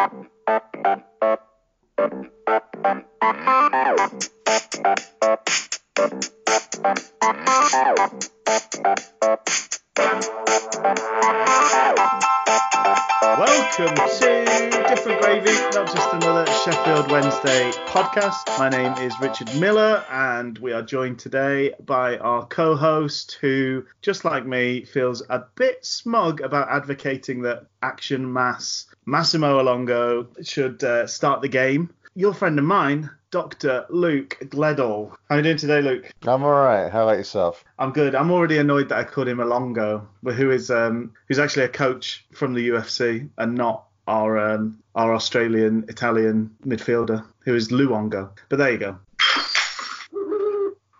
Welcome to Different Gravy, not just another Sheffield Wednesday podcast. My name is Richard Miller, and we are joined today by our co-host who, just like me, feels a bit smug about advocating that Action Massimo Alongo should start the game. Your friend of mine, Dr. Luke Gledall. How are you doing today, Luke? I'm all right. How about yourself? I'm good. I'm already annoyed that I called him Alongo, but who's actually a coach from the UFC and not our Australian Italian midfielder, who is Luongo. But there you go.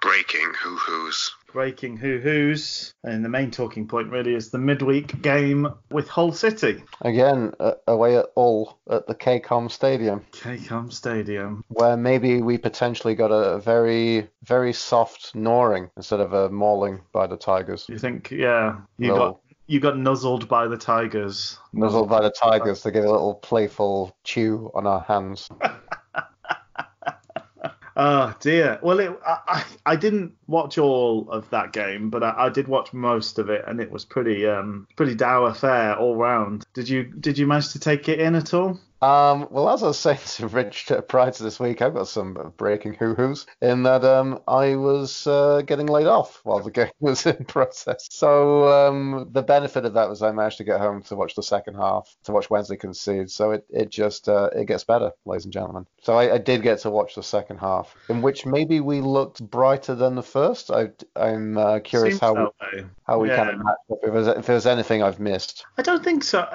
Breaking hoo-hoos. Breaking hoo-hoos. And the main talking point really is the midweek game with Hull City. Again, away at Hull at the KCOM Stadium. KCOM Stadium. Where maybe we potentially got a very, very soft gnawing instead of a mauling by the Tigers. You think, yeah, you got nuzzled by the Tigers. Nuzzled by the Tigers to give a little playful chew on our hands. Oh dear. Well, I didn't watch all of that game, but I did watch most of it, and it was pretty dour fare all round. Did you manage to take it in at all? Well, as I was saying to Rich prior to this week, I've got some breaking hoo-hoos in that I was getting laid off while the game was in process. So the benefit of that was I managed to get home to watch the second half, to watch Wednesday concede. So it gets better, ladies and gentlemen. So I did get to watch the second half, in which maybe we looked brighter than the first. I'm curious how we kind of matched up. If there's anything I've missed. I don't think so.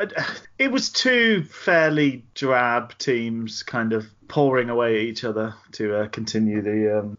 It was two fairly drab teams kind of pouring away at each other to continue the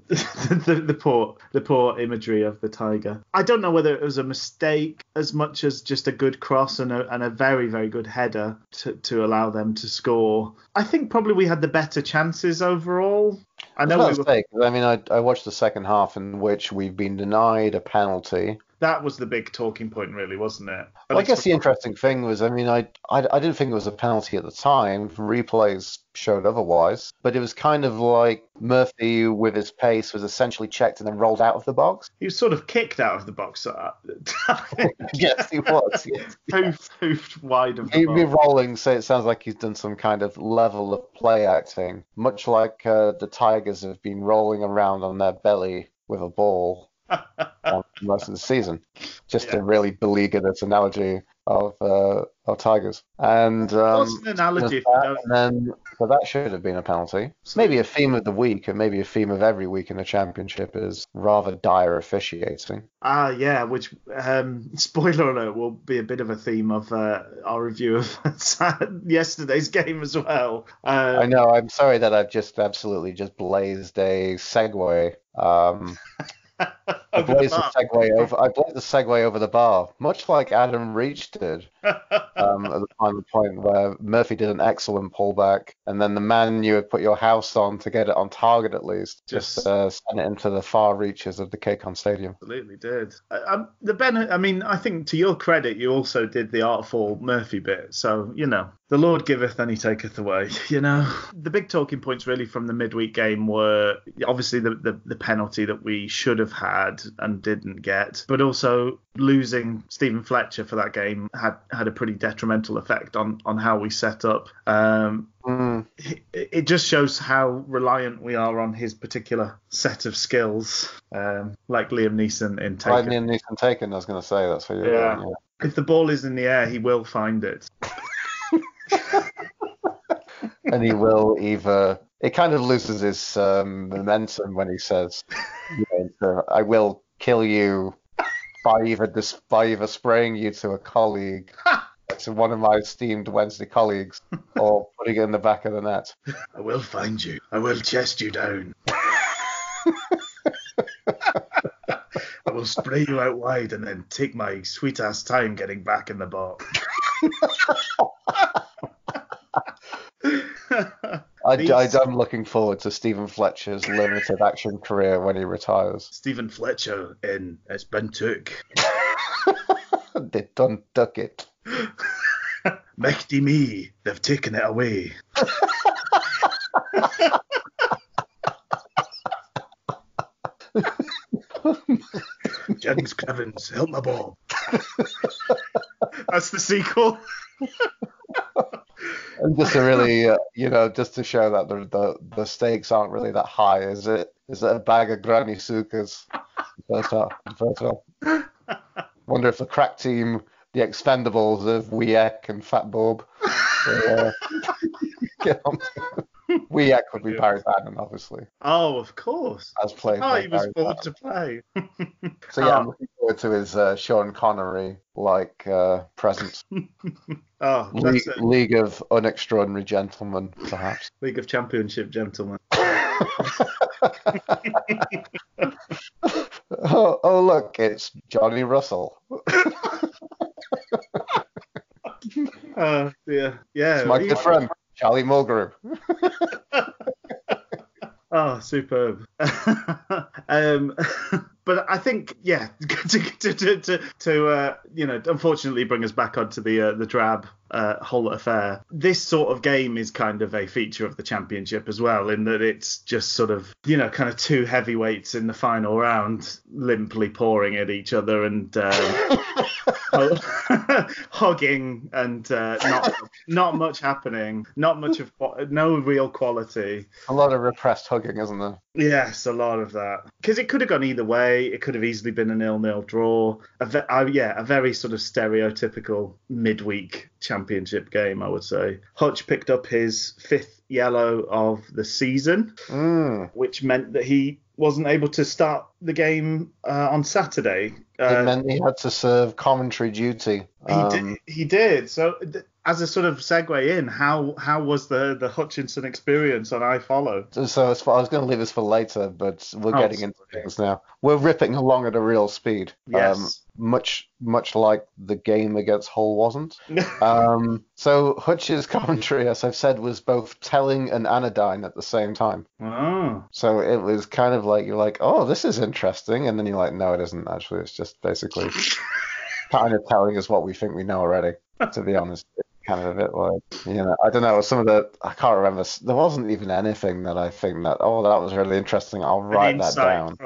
poor imagery of the tiger. I don't know whether it was a mistake as much as just a good cross and a very, very good header to allow them to score. I think probably we had the better chances overall. I watched the second half in which we've been denied a penalty. That was the big talking point, really, wasn't it? Well, I guess the interesting thing was, I didn't think it was a penalty at the time. Replays showed otherwise. But it was kind of like Murphy, with his pace, was essentially checked and then rolled out of the box. He was sort of kicked out of the box. Yes, he was. Yes. Hoofed wide of the box. He'd be rolling, so it sounds like he's done some kind of level of play acting, much like the Tigers have been rolling around on their belly with a ball. Most of the season, just to really beleaguer this analogy of Tigers. And what's an analogy? So that should have been a penalty. Maybe a theme of the week, and maybe a theme of every week in the championship is rather dire officiating. Yeah, which spoiler alert will be a bit of a theme of our review of yesterday's game as well. I know. I'm sorry that I've just absolutely just blazed a segue. I blazed the segue over the bar, much like Adam Reach did at the final point where Murphy did an excellent pullback, and then the man you had put your house on to get it on target at least just sent it into the far reaches of the KCOM Stadium. Absolutely did. I think to your credit, you also did the artful Murphy bit. So, the Lord giveth and he taketh away, The big talking points really from the midweek game were obviously the penalty that we should have had and didn't get, but also losing Stephen Fletcher for that game had a pretty detrimental effect on how we set up. It just shows how reliant we are on his particular set of skills, like Liam Neeson in Taken. Like Liam Neeson Taken, I was going to say, that's what you're doing, yeah. If the ball is in the air, he will find it. And he will either... It kind of loses his momentum when he says, I will kill you by either spraying you to a colleague, to one of my esteemed Wednesday colleagues, or putting it in the back of the net. I will find you. I will chest you down. I will spray you out wide and then take my sweet-ass time getting back in the box. I'm looking forward to Stephen Fletcher's limited action career when he retires. Stephen Fletcher in It's Been Took. They done duck it. Mächty me, they've taken it away. James Clevens, help my ball. That's the sequel. And just to really, just to show that the stakes aren't really that high, is it a bag of Granny Sukas? First off. Wonder if the crack team, the Expendables of Week and Fat Bob, will get on. Week would be Barry Bannon, obviously. Oh, of course. As played by he was Barry born Bannon. to play. So yeah, I'm looking forward to his Sean Connery presence. Oh, that's it. League of Unextraordinary Gentlemen, perhaps. League of Championship Gentlemen. Oh, look, it's Johnny Russell. Yeah. It's my good friend, Charlie Mulgrew. Oh, superb. But I think, yeah, to unfortunately bring us back onto the drab whole affair. This sort of game is kind of a feature of the championship as well, in that it's just sort of, kind of two heavyweights in the final round limply pouring at each other and hugging and not much happening, no real quality. A lot of repressed hugging, isn't there? Yes, a lot of that. Because it could have gone either way. It could have easily been a 0-0 draw. A very sort of stereotypical midweek championship game, I would say. Hutch picked up his 5th yellow of the season, which meant that he wasn't able to start the game on Saturday. It meant he had to serve commentary duty. He did. So as a sort of segue in, how was the Hutchinson experience on iFollow? So I was going to leave this for later, but we're getting into things now. We're ripping along at a real speed. Yes. Much like the game against Hull wasn't. So Hutch's commentary, as I've said, was both telling and anodyne at the same time. Oh. So it was kind of like, you're like, oh, this is interesting. And then you're like, no, it isn't actually. It's just basically kind of telling us what we think we know already, to be honest. Kind of a bit like, I don't know, I can't remember. There wasn't even anything that I think that was really interesting. I'll write that down.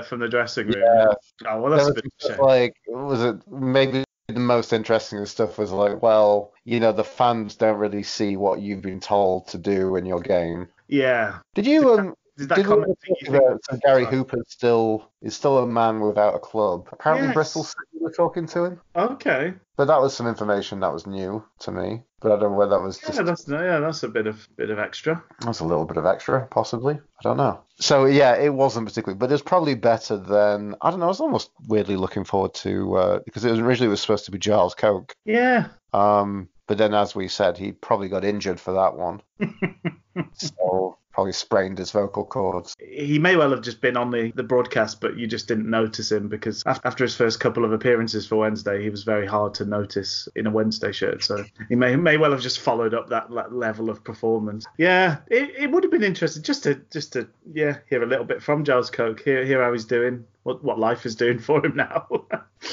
From the dressing room. Yeah. Oh, well, that's a bit of a shame. Like, was it maybe the most interesting stuff was like, well, the fans don't really see what you've been told to do in your game. Yeah. Did you Did that comment that Gary Hooper is still a man without a club? Apparently, Yes. Bristol City were talking to him. Okay. But that was some information that was new to me. But I don't know whether that was just. That's a bit of extra. That's a little bit of extra, possibly. I don't know. So yeah, it wasn't particularly, but it's probably better than, I don't know. I was almost weirdly looking forward to because it was supposed to be Giles Coke. Yeah. But then, as we said, he probably got injured for that one. So probably sprained his vocal cords. He may well have just been on the broadcast, but you just didn't notice him because after his first couple of appearances for Wednesday, he was very hard to notice in a Wednesday shirt. So he may well have just followed up that level of performance. Yeah, it would have been interesting just to hear a little bit from Giles Coke, hear how he's doing, what life is doing for him now.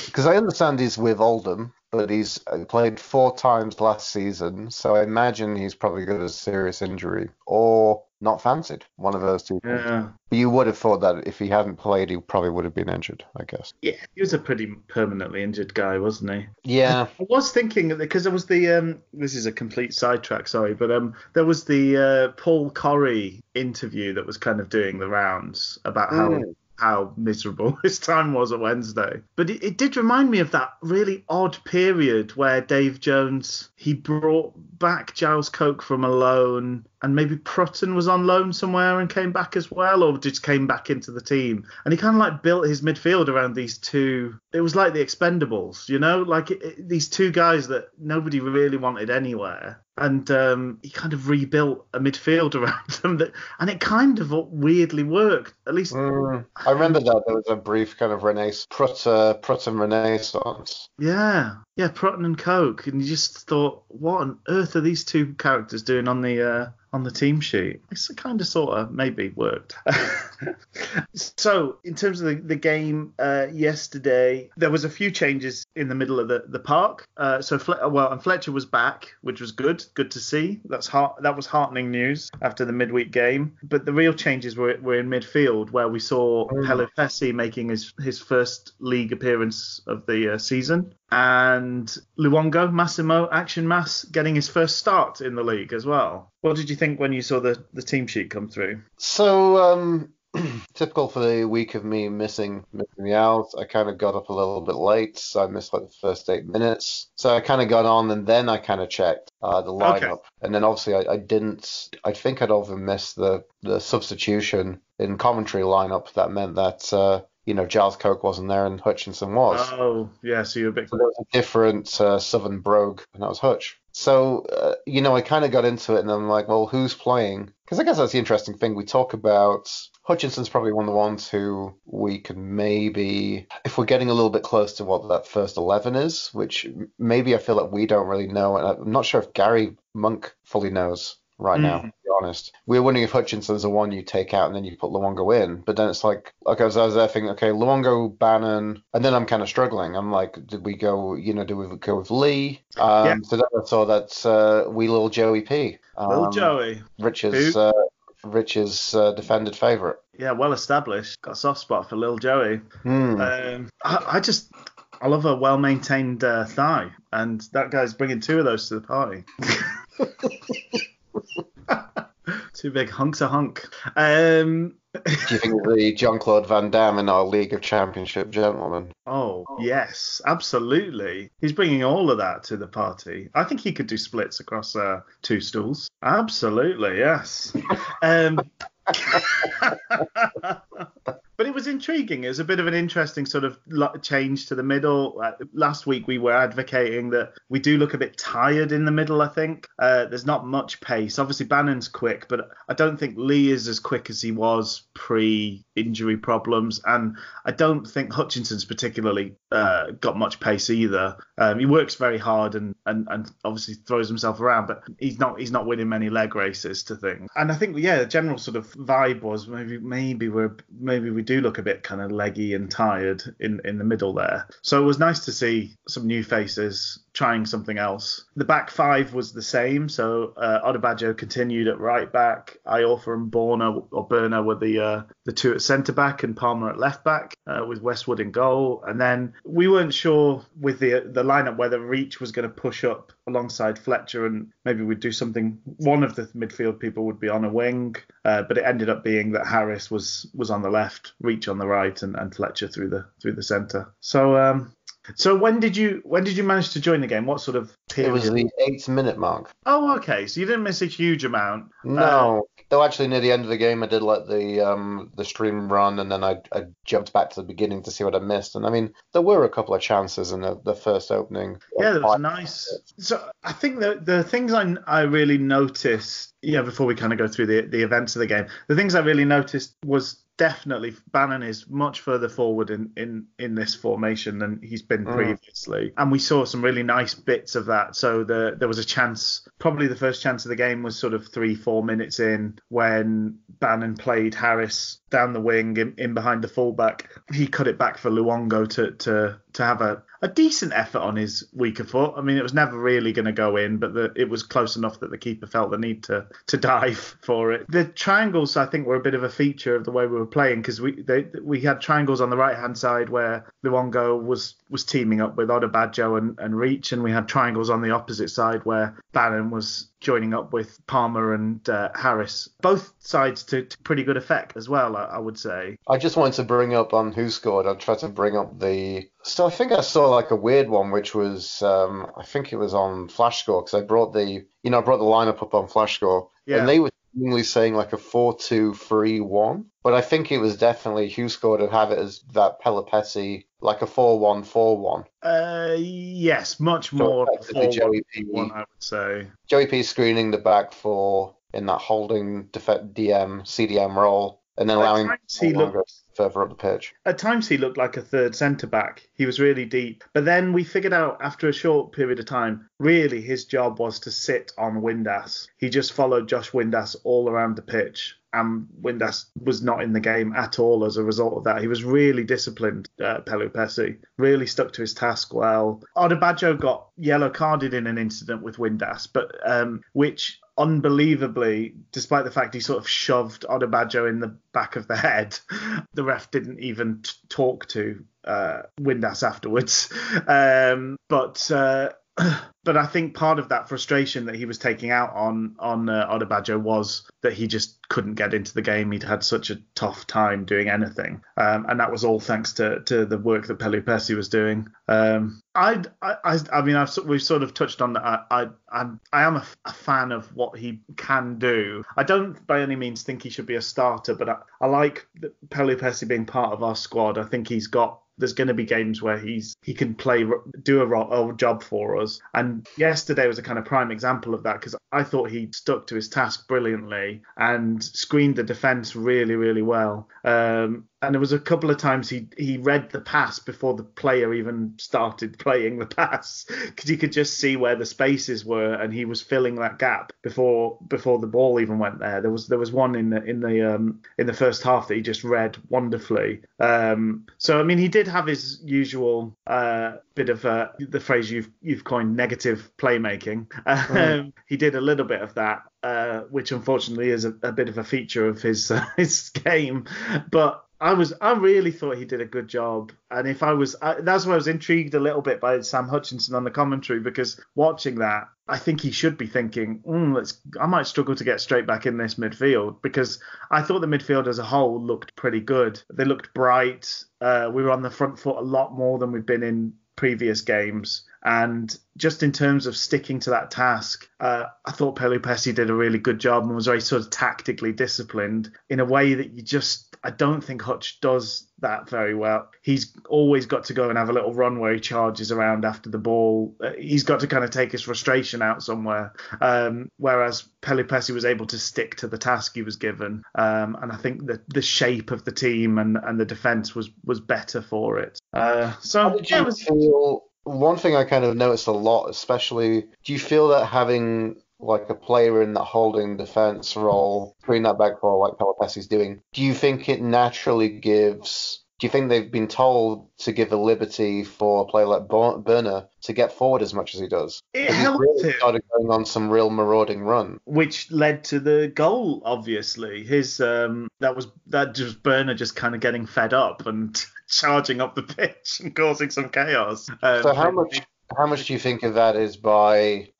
Because I understand he's with Oldham, but he's played 4 times last season, so I imagine he's probably got a serious injury or not fancied, one of those two things. Yeah. But you would have thought that if he hadn't played, he probably would have been injured, I guess. Yeah, he was a pretty permanently injured guy, wasn't he? Yeah. I was thinking, because there was the, this is a complete sidetrack, sorry, but there was the Paul Corrie interview that was kind of doing the rounds about how miserable his time was at Wednesday. But it did remind me of that really odd period where Dave Jones, he brought back Giles Coke from a loan, and maybe Prutton was on loan somewhere and came back as well, or just came back into the team. And he kind of like built his midfield around these two. It was like the Expendables, like these two guys that nobody really wanted anywhere. And he kind of rebuilt a midfield around them, and it kind of weirdly worked. At least I remember that there was a brief kind of Prutton renaissance. Yeah, Prutton and Coke, and you just thought, what on earth are these two characters doing on the on the team sheet. It's kind of sort of maybe worked. So in terms of the game yesterday, there was a few changes in the middle of the park. And Fletcher was back, which was good to see. That was heartening news after the midweek game. But the real changes were in midfield, where we saw Pelopessi making his first league appearance of the season, and Luongo, Massimo Action Mass, getting his first start in the league as well. What did you think when you saw the team sheet come through? So, typical for the week of me missing me out, I kind of got up a little bit late, so I missed like the first 8 minutes. So I kind of got on, and then I kind of checked the lineup. Okay. And then obviously I think I'd over missed the substitution in commentary lineup. That meant that Giles Coke wasn't there and Hutchinson was. Oh, yeah, so you're a bit... So there was a different Southern brogue, and that was Hutch. So, I kind of got into it, and I'm like, well, who's playing? Because I guess that's the interesting thing. We talk about... Hutchinson's probably one of the ones who we can maybe... If we're getting a little bit close to what that first 11 is, which maybe I feel like we don't really know, and I'm not sure if Gary Monk fully knows right now, to be honest. We were wondering if Hutchinson's the one you take out and then you put Luongo in. But then it's like, okay, so I was there thinking, okay, Luongo, Bannon, and then I'm kind of struggling. I'm like, do we go with Lee? So then I saw that wee little Joey P. Little Joey. Rich's defended favourite. Yeah, well established. Got a soft spot for Lil Joey. I love a well-maintained thigh, and that guy's bringing 2 of those to the party. 2 big hunks of hunk. Do you think the Jean-Claude Van Damme in our League of Championship Gentlemen? Oh, yes, absolutely. He's bringing all of that to the party. I think he could do splits across 2 stools. Absolutely, yes. But it was intriguing. It was a bit of an interesting sort of change to the middle. Last week we were advocating that we do look a bit tired in the middle, I think. There's not much pace. Obviously Bannon's quick, but I don't think Lee is as quick as he was pre-injury problems. And I don't think Hutchinson's particularly got much pace either. He works very hard and obviously throws himself around, but he's not winning many leg races to things. And I think, the general sort of vibe was maybe we do look a bit kind of leggy and tired in the middle there. So it was nice to see some new faces trying something else. The back 5 was the same. So Odebajo continued at right back. Iorfa and Burner were the 2 at centre back, and Palmer at left back, with Westwood in goal. And then we weren't sure with the lineup whether Reach was going to push up alongside Fletcher, and maybe we'd do something. One of the midfield people would be on a wing, but it ended up being that Harris was on the left, Reach on the right, and Fletcher through the centre. So when did you manage to join the game? What sort of period? It was the 8th minute mark. Oh, okay. So you didn't miss a huge amount. No. Though actually near the end of the game, I did let the stream run, and then I jumped back to the beginning to see what I missed. And I mean, there were a couple of chances in the first opening. Yeah, there was a nice. So I think the things I really noticed, before we kind of go through the events of the game, the things I really noticed was definitely Bannon is much further forward in this formation than he's been previously. And we saw some really nice bits of that. So there was a chance, probably the first chance of the game was sort of 3-4 minutes in, when Bannon played Harris down the wing in behind the fullback. He cut it back for Luongo to have a decent effort on his weaker foot. I mean, it was never really going to go in, but it was close enough that the keeper felt the need to dive for it. The triangles, I think, were a bit of a feature of the way we were playing, because we had triangles on the right-hand side where Luongo was teaming up with Odebajo and Reach, and we had triangles on the opposite side where Bannon was joining up with Palmer and Harris. Both sides to pretty good effect as well, I would say. I just wanted to bring up on who scored. I tried to bring up So I think I saw like a weird one, which was I think it was on Flash Score, because I brought the lineup up on Flash Score, and they were seemingly saying like a 4-2-3-1, but I think it was definitely who scored and have it as that Pelopessi, like a 4-1-4-1. Yes, much more 4-1-1, I would say. Joey P screening the back four in that holding CDM role. and then allowing times he longer further up the pitch. At times he looked like a third centre-back. He was really deep. But then we figured out after a short period of time, really his job was to sit on Windass. He just followed Josh Windass all around the pitch. And Windass was not in the game at all as a result of that. He was really disciplined, Pelupessy. Really stuck to his task well. Odebajo got yellow carded in an incident with Windass, but which unbelievably, despite the fact he sort of shoved Odebajo in the back of the head, the ref didn't even talk to Windass afterwards. But I think part of that frustration that he was taking out on Odebajo was that he just couldn't get into the game. He'd had such a tough time doing anything, and that was all thanks to the work that Pelupessy was doing. We've sort of touched on that. I am a fan of what he can do. I don't by any means think he should be a starter, but I like Pelupessy being part of our squad. I think there's going to be games where he can do a job for us. And yesterday was a kind of prime example of that, because I thought he stuck to his task brilliantly and screened the defence really, really well. And there was a couple of times he read the pass before the player even started playing the pass, because you could just see where the spaces were, and he was filling that gap before the ball even went there. There was one in the first half that he just read wonderfully. So I mean, he did have his usual bit of the phrase you've coined, negative playmaking. He did a little bit of that, which unfortunately is a bit of a feature of his game, but I really thought he did a good job. And that's why I was intrigued a little bit by Sam Hutchinson on the commentary, because watching that, I think he should be thinking, I might struggle to get straight back in this midfield, because I thought the midfield as a whole looked pretty good. They looked bright. We were on the front foot a lot more than we've been in previous games. And just in terms of sticking to that task, I thought Pelupessy did a really good job and was very sort of tactically disciplined in a way that I don't think Hutch does that very well. He's always got to go and have a little run where he charges around after the ball. He's got to kind of take his frustration out somewhere. Whereas Pelupessy was able to stick to the task he was given. And I think that the shape of the team and the defence was better for it. One thing I kind of noticed a lot, especially, do you feel that having like a player in that holding defence role, bring that back for like Pelupessy's doing, do you think it naturally gives... Do you think they've been told to give a liberty for a player like Burner to get forward as much as he does? It helped him. Started going on some real marauding run, which led to the goal. Obviously, his that just Burner just kind of getting fed up and charging up the pitch and causing some chaos. So how much do you think of that is by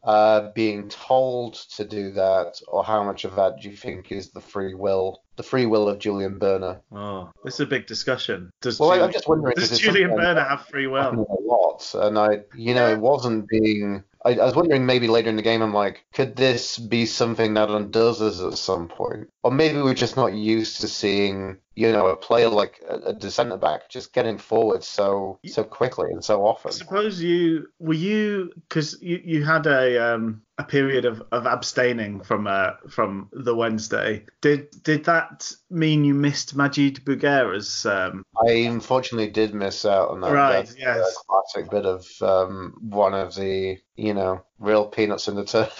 being told to do that, or how much of that do you think is the free will of Julian Burner? Oh, this is a big discussion. I'm just wondering, does Julian Burner have free will? A lot, and it wasn't being. I was wondering maybe later in the game, I'm like, could this be something that undoes us at some point? Or maybe we're just not used to seeing, a player like a centre back just getting forward so quickly and so often. I suppose because you had a period of abstaining from the Wednesday. Did that mean you missed Majid Bouguera's? I unfortunately did miss out on that. Right, That's yes. A classic bit of one of the, real peanuts in the turd.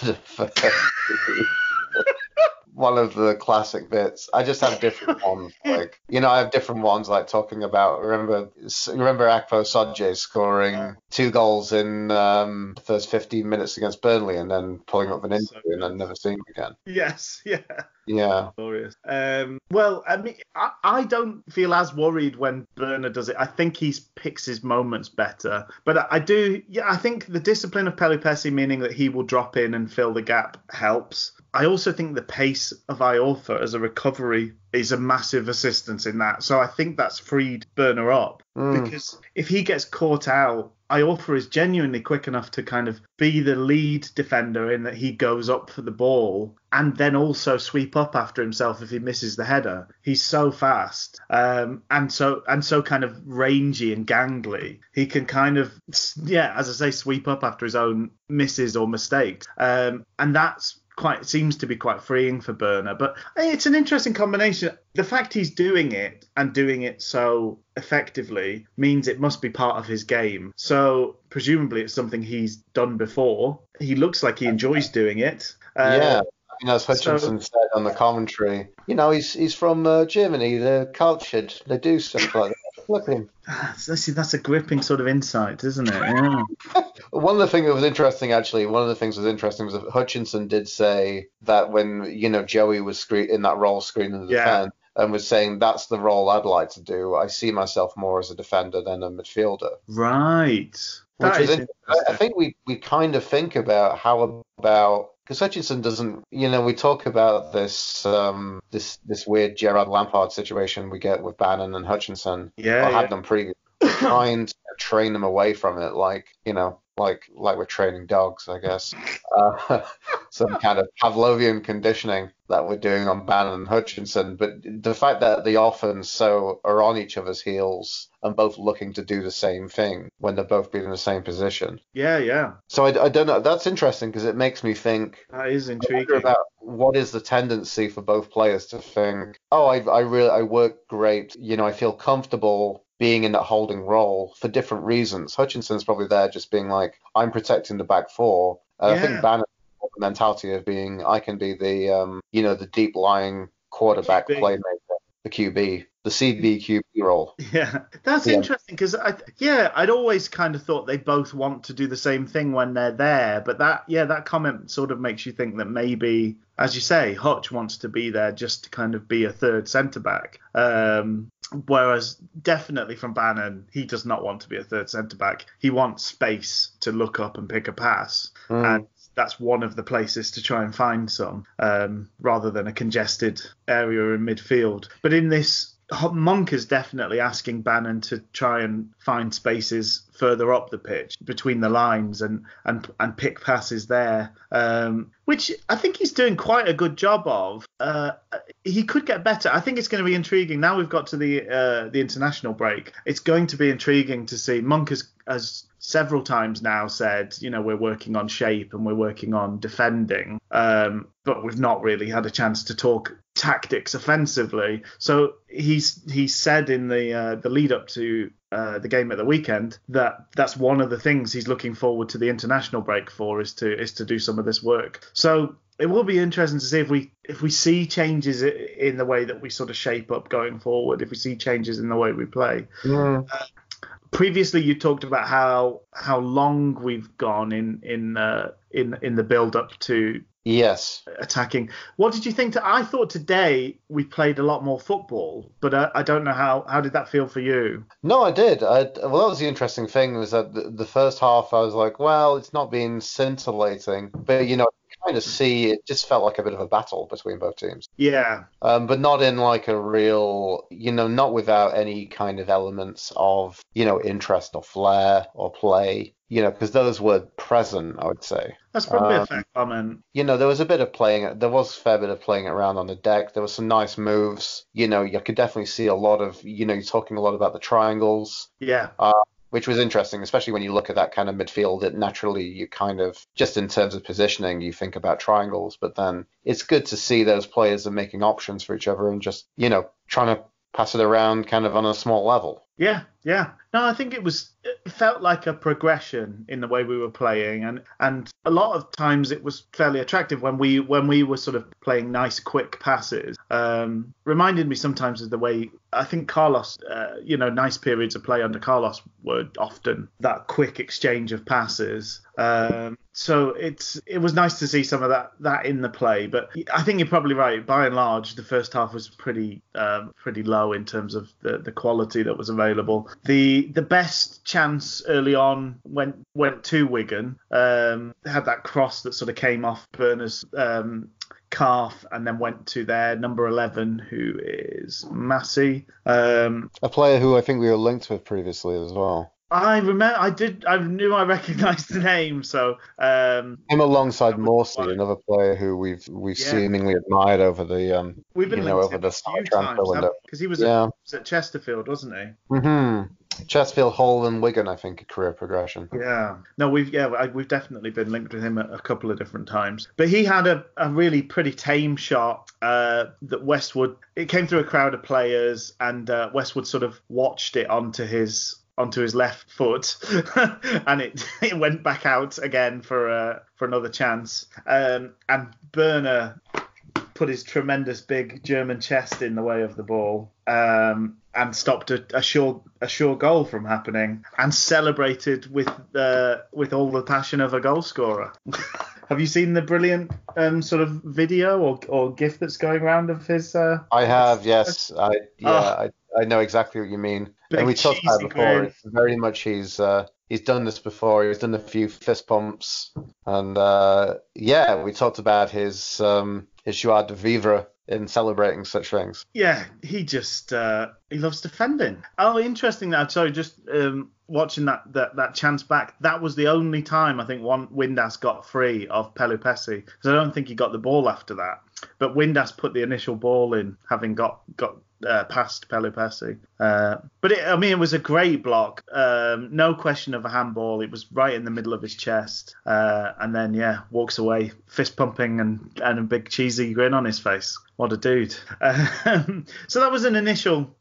One of the classic bits. I just have different ones. I have different ones like talking about. Remember Akpo Sodje scoring 2 goals in the first 15 minutes against Burnley and then pulling up an injury and then never seeing him again. Yes, yeah. Yeah. Glorious. Well, I mean, I don't feel as worried when Burner does it. I think he picks his moments better. But I do, I think the discipline of Pelupessy, meaning that he will drop in and fill the gap, helps. I also think the pace of Iorfa as a recovery is a massive assistance in that. So I think that's freed Burner up. Because if he gets caught out, Iorfa is genuinely quick enough to kind of be the lead defender in that he goes up for the ball and then also sweep up after himself if he misses the header. He's so fast and so kind of rangy and gangly. He can kind of, as I say, sweep up after his own misses or mistakes. And that's seems to be quite freeing for Burner. But it's an interesting combination. The fact he's doing it and doing it so effectively means it must be part of his game. So presumably it's something he's done before. He looks like he enjoys doing it. Yeah. As Hutchinson said on the commentary, he's from Germany. They're cultured. They do stuff like that. Look at him. That's a gripping sort of insight, isn't it? Yeah. One of the things that was interesting was that Hutchinson did say that when, Joey was in that role screening the defence and was saying that's the role I'd like to do. I see myself more as a defender than a midfielder. Right. I think we kind of think about because Hutchinson doesn't, we talk about this weird Gerard Lampard situation we get with Bannon and Hutchinson. Had them previously, trying to train them away from it, like we're training dogs, I guess. Some kind of Pavlovian conditioning that we're doing on Bannon and Hutchinson. But the fact that they often are on each other's heels and both looking to do the same thing when they're both being in the same position. Yeah. So I don't know. That's interesting because it makes me think. That is intriguing. About what is the tendency for both players to think, I work great. I feel comfortable being in that holding role for different reasons. Hutchinson's probably there just being like, I'm protecting the back four. And I think Bannon has the mentality of being, I can be the, the deep lying quarterback playmaker, the QB, the CB role. Yeah, that's interesting because I'd always kind of thought they both want to do the same thing when they're there. But that comment sort of makes you think that maybe, as you say, Hutch wants to be there just to kind of be a third centre back. Whereas definitely from Bannon, he does not want to be a third centre back. He wants space to look up and pick a pass. And that's one of the places to try and find some, rather than a congested area in midfield. But in this, Monk is definitely asking Bannon to try and find spaces further up the pitch between the lines and pick passes there, which I think he's doing quite a good job of. He could get better. I think it's going to be intriguing. Now we've got to the international break. It's going to be intriguing to see. Monk has several times now said, we're working on shape and we're working on defending, but we've not really had a chance to talk tactics offensively. So he's said in the lead up to the game at the weekend that's one of the things he's looking forward to the international break for is to do some of this work. So it will be interesting to see if we see changes in the way that we sort of shape up going forward, if we see changes in the way we play. Previously, you talked about how long we've gone in the build up to attacking. What did you think? I thought today we played a lot more football, but I don't know how did that feel for you? No, I did. Well, that was the interesting thing was that the first half I was like, well, it's not been scintillating, but kind of see it just felt like a bit of a battle between both teams. Yeah. But not in like a real, not without any kind of elements of, interest or flair or play, because those were present, I would say. That's probably a fair comment. There was a bit of playing, there was a fair bit of playing around on the deck. There were some nice moves. You could definitely see a lot of, you're talking a lot about the triangles. Yeah. Which was interesting, especially when you look at that kind of midfield that naturally you kind of, just in terms of positioning, you think about triangles. But then it's good to see those players are making options for each other and just, trying to pass it around kind of on a small level. Yeah. No, I think it felt like a progression in the way we were playing, and a lot of times it was fairly attractive when we were sort of playing nice quick passes. Reminded me sometimes of the way I think Carlos, nice periods of play under Carlos were often that quick exchange of passes. So it was nice to see some of that in the play, but I think you're probably right. By and large, the first half was pretty low in terms of the quality that was available. The best chance early on went to Wigan. Had that cross that sort of came off Burner's calf and then went to their number 11, who is Massey. A player who I think we were linked with previously as well. I remember. I knew I recognised the name. So him alongside Morsey, another player who we've seemingly admired over the we've been over the summer transfer window. Because he was at Chesterfield, wasn't he? Mm-hmm. Chesterfield, Hull, and Wigan, I think, career progression. Yeah. No, we've definitely been linked with him a couple of different times. But he had a really pretty tame shot that Westwood. It came through a crowd of players, and Westwood sort of watched it onto his left foot, and it went back out again for another chance. And Burner put his tremendous big German chest in the way of the ball, and stopped a sure goal from happening, and celebrated with all the passion of a goal scorer. Have you seen the brilliant sort of video or GIF that's going around of his? I have, yes. I know exactly what you mean. And we talked about it before. It's very much he's done this before. He's done a few fist pumps, and we talked about his joie de vivre in celebrating such things. Yeah, he just he loves defending. Oh, interesting. Sorry, just watching that chance back. That was the only time I think Windass got free of Pelupessy, because I don't think he got the ball after that. But Windass put the initial ball in, having got past Pelupessy. But it was a great block. No question of a handball. It was right in the middle of his chest. And then, walks away, fist pumping and a big cheesy grin on his face. What a dude. So that was an initial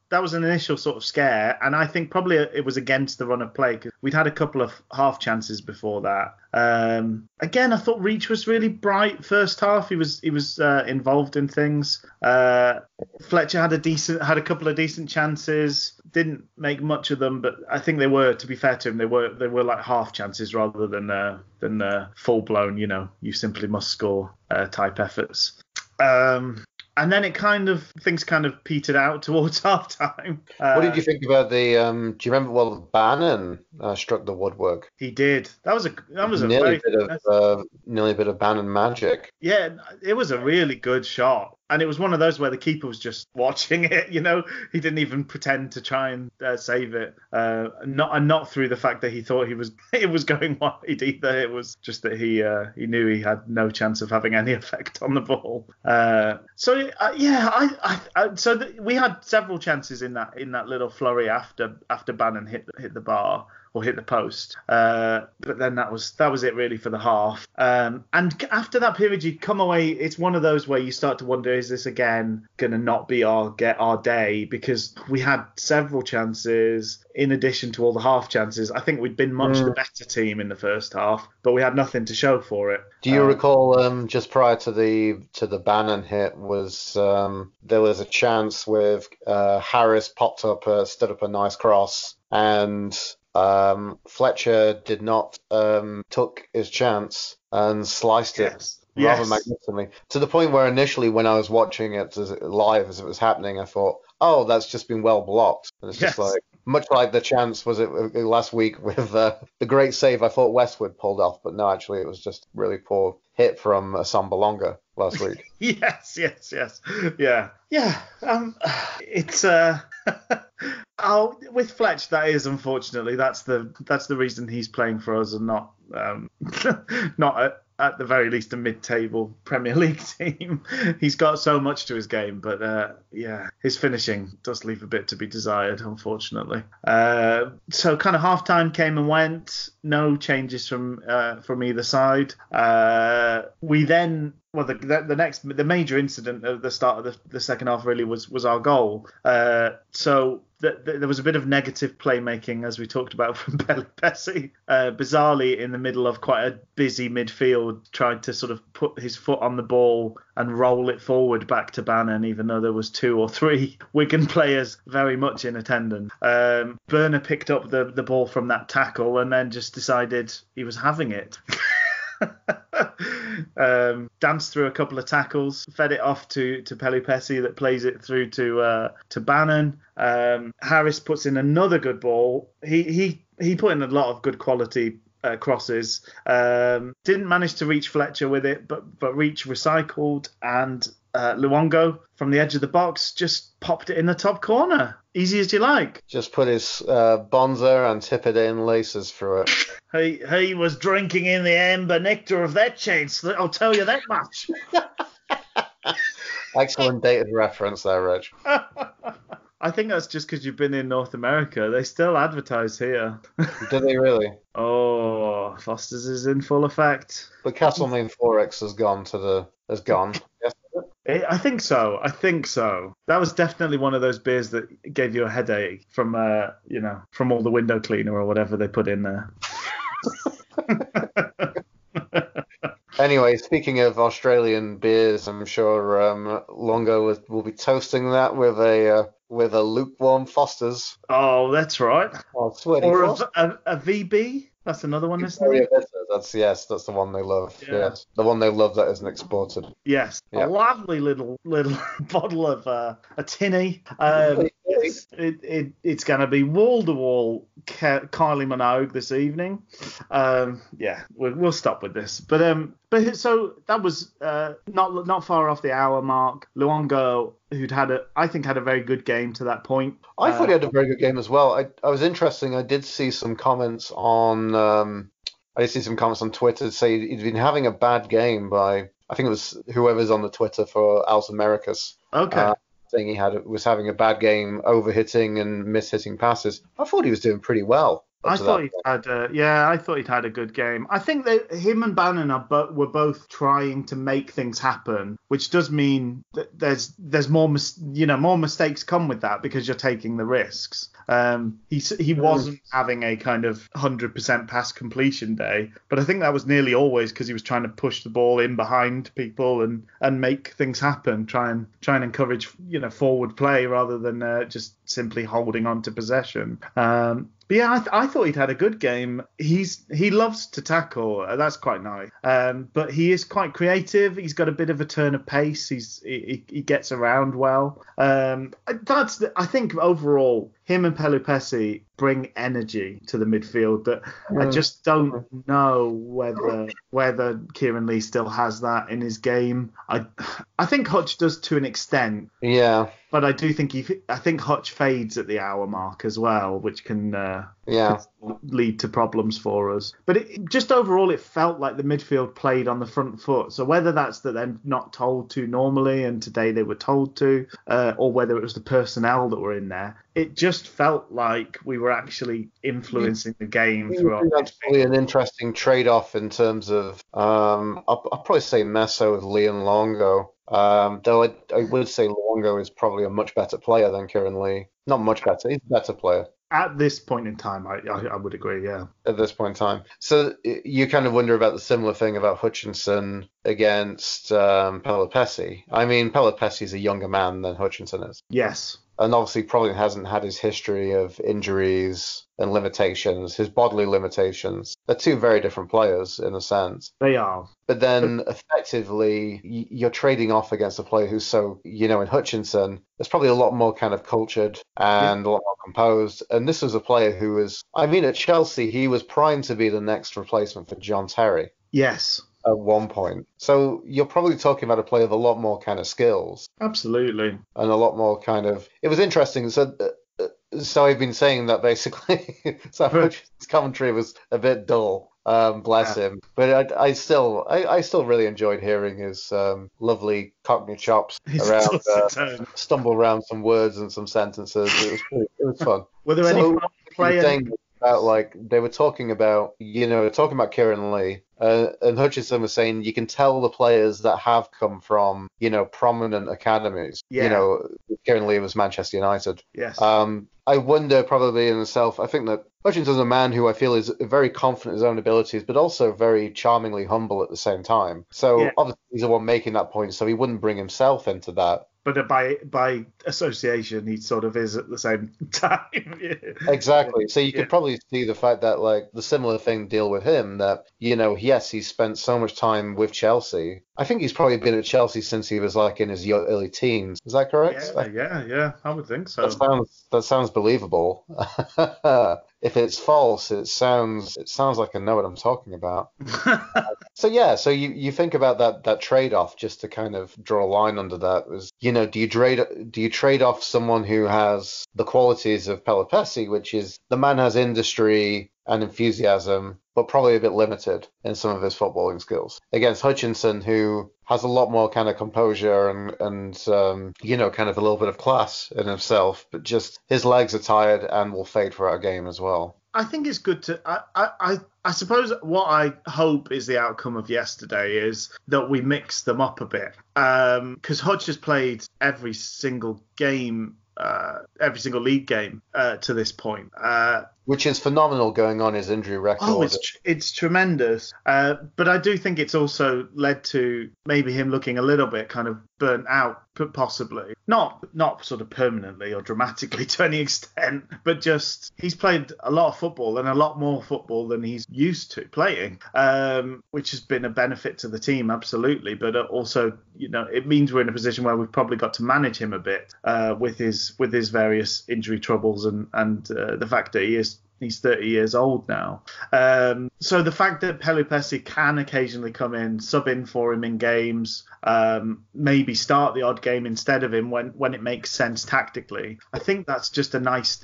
sort of scare, and I think probably it was against the run of play, because we'd had a couple of half chances before that. Again, I thought Reach was really bright first half. He was involved in things. Fletcher had a couple of decent chances. Didn't make much of them, but I think they were, to be fair to him, they were like half chances rather than full blown. You simply must score type efforts. And then things kind of petered out towards half time. What did you think about the? Do you remember Bannon struck the woodwork? He did. That was a nearly a bit of Bannon magic. Yeah, it was a really good shot. And it was one of those where the keeper was just watching it, He didn't even pretend to try and save it. Not through the fact that he thought it was going wide either. It was just that he knew he had no chance of having any effect on the ball. We had several chances in that little flurry after Bannon hit the bar or hit the post. But then that was it really for the half. And after that period, you come away. It's one of those where you start to wonder, is this again going to not be our day? Because we had several chances in addition to all the half chances. I think we'd been much the better team in the first half, but we had nothing to show for it. Do you recall just prior to the Bannon hit there was a chance with Harris popped up, stood up a nice cross, and Fletcher did not took his chance and sliced it rather magnificently, to the point where initially when I was watching it live as it was happening, I thought, oh, that's just been well blocked. And it's just like, much like the chance was it last week with the great save I thought Westwood pulled off, but no, actually it was just really poor hit from Sambalonga last week. yes. Yeah. It's with Fletch, that is, unfortunately, that's the reason he's playing for us and not at the very least a mid-table Premier League team. He's got so much to his game, but his finishing does leave a bit to be desired, unfortunately. So kind of half-time came and went, no changes from either side. We then, the major incident at the start of the second half really was our goal. So there was a bit of negative playmaking, as we talked about, from Pelupessy. Bizarrely, in the middle of quite a busy midfield, tried to sort of put his foot on the ball and roll it forward back to Bannon, even though there was 2 or 3 Wigan players very much in attendance. Burner picked up the ball from that tackle and then just decided he was having it. Danced through a couple of tackles, fed it off to Pelupessy, that plays it through to Bannon. Harris puts in another good ball. He put in a lot of good quality crosses. Didn't manage to reach Fletcher with it, but Reach recycled, and Luongo from the edge of the box just popped it in the top corner. Easy as you like. Just put his bonza and tip it in, laces through it. He was drinking in the amber nectar of that chance, I'll tell you that much. Excellent dated reference there, Reg. I think that's just because you've been in North America. They still advertise here. Do they really? Oh, Foster's is in full effect. But Castlemaine 4X has gone. Yes. I think so. I think so. That was definitely one of those beers that gave you a headache from, from all the window cleaner or whatever they put in there. Anyway, speaking of Australian beers, I'm sure Longo will be toasting that with a lukewarm Foster's. Oh, that's right. Oh, sweaty Or Foster. a VB. That's another one, isn't it? That's the one they love. Yeah. Yes, the one they love that isn't exported. Yes, Yeah. a lovely little bottle of a tinny. It's going to be wall to wall Kylie Minogue this evening. We'll stop with this. But so that was not far off the hour mark. Luongo, who'd had a very good game to that point. I thought he had a very good game as well. I was interesting. I did see some comments on Twitter to say he'd been having a bad game by, I think it was whoever's on the Twitter for Al's Americas. Okay. Saying he was having a bad game, overhitting and mishitting passes. I thought he was doing pretty well. I thought he'd had a good game. I think that him and Bannon were both trying to make things happen, which does mean that there's more mistakes come with that because you're taking the risks. He wasn't having a kind of 100% pass completion day, but I think that was nearly always because he was trying to push the ball in behind people and make things happen, try and encourage forward play rather than just simply holding on to possession. But yeah, I thought he'd had a good game. He loves to tackle. That's quite nice. But he is quite creative. He's got a bit of a turn of pace. He gets around well. I think overall, him and Pelupessy bring energy to the midfield that I just don't know whether Kieran Lee still has that in his game. I think Hutch does to an extent. Yeah. But I do think Hutch fades at the hour mark as well, which can lead to problems for us. But just overall, it felt like the midfield played on the front foot. So whether that's that they're not told to normally and today they were told to, or whether it was the personnel that were in there, it just felt like we were actually influencing the game throughout. That's probably an interesting trade-off in terms of, I'll probably say Meso with Lee and Longo. Though I would say Luongo is probably a much better player than Kieran Lee. Not much better, he's a better player. At this point in time, I would agree, yeah. At this point in time. So you kind of wonder about the similar thing about Hutchinson against Pelupessy. I mean, Pelupessy is a younger man than Hutchinson is. Yes. And obviously probably hasn't had his history of injuries and limitations, his bodily limitations. They're two very different players in a sense. They are. But then effectively you're trading off against a player who's so, in Hutchinson, there's probably a lot more kind of cultured and a lot more composed. And this was a player who was, at Chelsea, he was primed to be the next replacement for John Terry. Yes. At one point. So you're probably talking about a player with a lot more kind of skills. Absolutely. And a lot more kind of... It was interesting. So I've been saying that basically. So Hutchinson's commentary was a bit dull. Bless him. But I still really enjoyed hearing his lovely Cockney chops around, stumble around some words and some sentences. It was fun. Were there any players? About they were talking about Kieran Lee, and Hutchinson was saying you can tell the players that have come from prominent academies. Yeah. Kieran Lee was Manchester United. Yes. I wonder probably in himself. I think that Hutchinson's a man who I feel is very confident in his own abilities, but also very charmingly humble at the same time. So obviously he's the one making that point, so he wouldn't bring himself into that. But by association, he sort of is at the same time. Exactly. So you could probably see the fact that the similar thing deal with him that, yes, he's spent so much time with Chelsea. I think he's probably been at Chelsea since he was in his early teens. Is that correct? Yeah. I would think so. That sounds believable. If it's false, it sounds like I know what I'm talking about. So you think about that trade-off, just to kind of draw a line under that, was do you trade off someone who has the qualities of Pelupessy, which is the man has industry and enthusiasm, but probably a bit limited in some of his footballing skills. Against Hutchinson, who has a lot more kind of composure and kind of a little bit of class in himself, but just his legs are tired and will fade throughout a game as well. I think it's good to. I suppose what I hope is the outcome of yesterday is that we mix them up a bit. Because Hutch has played every single game, every single league game to this point. Which is phenomenal going on his injury record. Oh, it's tremendous. But I do think it's also led to maybe him looking a little bit kind of burnt out, possibly. Not sort of permanently or dramatically to any extent, but just he's played a lot of football and a lot more football than he's used to playing, which has been a benefit to the team, absolutely. But also, it means we're in a position where we've probably got to manage him a bit with his various injury troubles and the fact that he's 30 years old now. So the fact that Pelupessy can occasionally come in, sub in for him in games, maybe start the odd game instead of him when it makes sense tactically, I think that's just a nice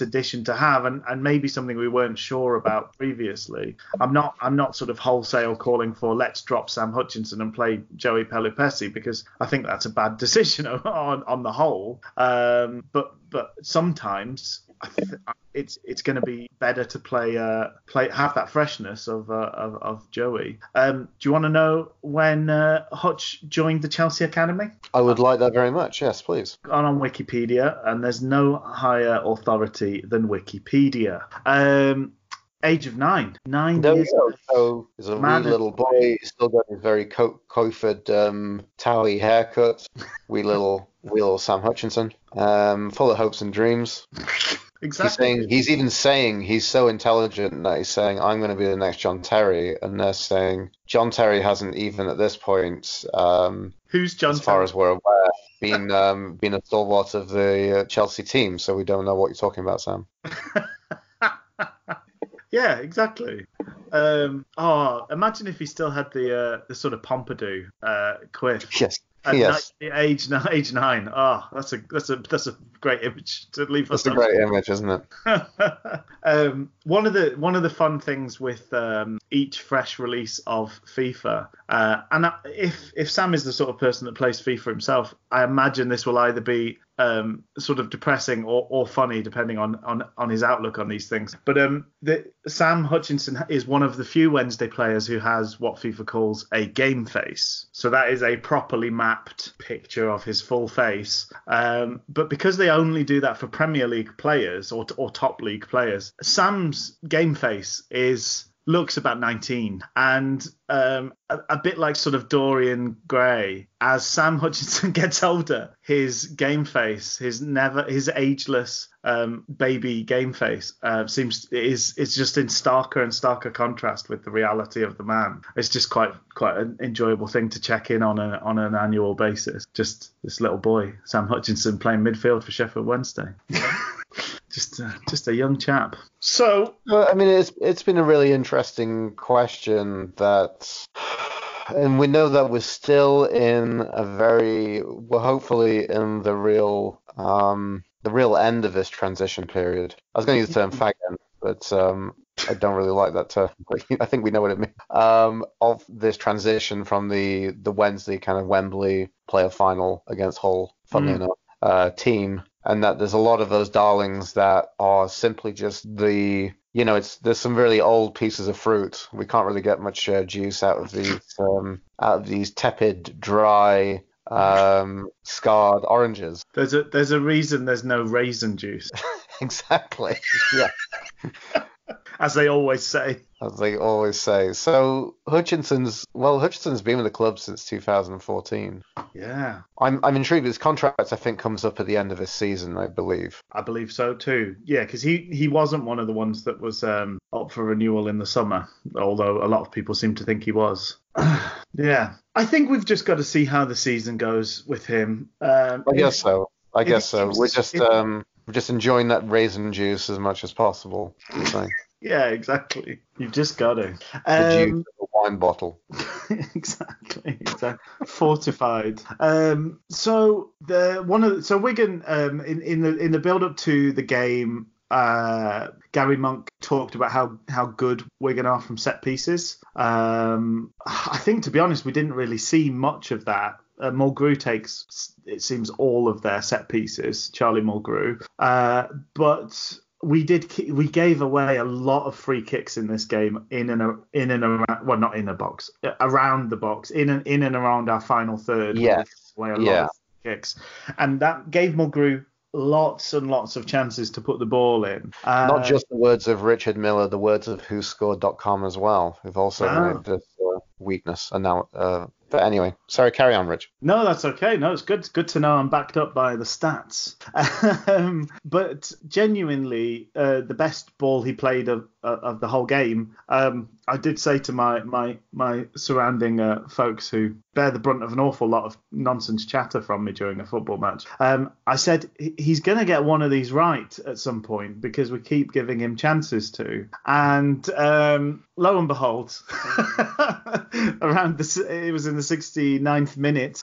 addition to have, and maybe something we weren't sure about previously. I'm not sort of wholesale calling for let's drop Sam Hutchinson and play Joey Pelupessy, because I think that's a bad decision on the whole. But sometimes it's going to be better to have that freshness of Joey. Do you want to know when Hutch joined the Chelsea Academy? I would like that very much. Yes, please. On Wikipedia, and there's no higher authority than Wikipedia. Age of 9. 9 there years. So he's a wee little boy. He's still got his very Coiford Towie haircut. Wee little Sam Hutchinson. Full of hopes and dreams. Exactly. He's even saying he's so intelligent that he's saying, I'm going to be the next John Terry. And they're saying John Terry hasn't even at this point, who's John as far Terry? As we're aware, been a stalwart of the Chelsea team. So we don't know what you're talking about, Sam. Yeah, exactly. Imagine if he still had the sort of Pompadour quiff. Yes. At age 9. Oh, that's a great image to leave us. That's a great image, isn't it? One of the fun things with each fresh release of FIFA, and if Sam is the sort of person that plays FIFA himself, I imagine this will either be sort of depressing or funny, depending on his outlook on these things. But Sam Hutchinson is one of the few Wednesday players who has what FIFA calls a game face. So that is a properly mapped picture of his full face. But because they only do that for Premier League players or top league players, Sam's game face looks about 19, and a bit like sort of Dorian Gray. As Sam Hutchinson gets older, his game face, his ageless baby game face, is just in starker and starker contrast with the reality of the man. It's just quite an enjoyable thing to check in on an annual basis. Just this little boy, Sam Hutchinson, playing midfield for Sheffield Wednesday. Just a young chap. So, I mean, it's been a really interesting question and we know that we're still in we're hopefully in the real end of this transition period. I was going to use the term fag end, but I don't really like that term. But I think we know what it means. Of this transition from the Wednesday kind of Wembley playoff final against Hull, funnily enough, team. And that there's a lot of those darlings that are simply just there's some really old pieces of fruit. We can't really get much juice out of these tepid, dry, scarred oranges. There's a reason there's no raisin juice. Exactly. Yeah. As they always say. So Hutchinson's been with the club since 2014. Yeah. I'm intrigued. His contract, I think, comes up at the end of this season, I believe. I believe so too. Yeah, because he wasn't one of the ones that was up for renewal in the summer, although a lot of people seem to think he was. Yeah. I think we've just got to see how the season goes with him. I guess so. We're just enjoying that raisin juice as much as possible. Yeah, exactly. You've just got to. The juice of a wine bottle. Exactly. Fortified. So Wigan in the build up to the game Gary Monk talked about how good Wigan are from set pieces. I think, to be honest, we didn't really see much of that. Mulgrew takes, it seems, all of their set pieces, Charlie Mulgrew. But we gave away a lot of free kicks in this game in and around, well, not in a box, around the box, in and around our final third. Yes. We gave away a lot of kicks, and that gave Mulgrew lots and lots of chances to put the ball in. Not just the words of Richard Miller, the words of WhoScored.com as well, who've also made this weakness. And now, but anyway, sorry, carry on, Rich. No, that's okay. No, it's good. It's good to know I'm backed up by the stats. But genuinely, the best ball he played of the whole game. I did say to my surrounding folks who bear the brunt of an awful lot of nonsense chatter from me during a football match. I said he's going to get one of these right at some point because we keep giving him chances to. And lo and behold, it was in the 69th minute,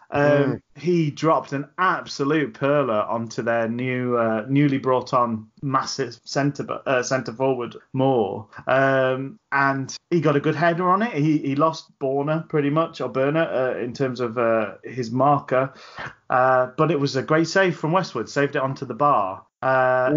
he dropped an absolute perler onto their newly brought on massive centre forward Moore, and he got a good header on it. He lost Borner in terms of his marker, but it was a great save from Westwood, saved it onto the bar. I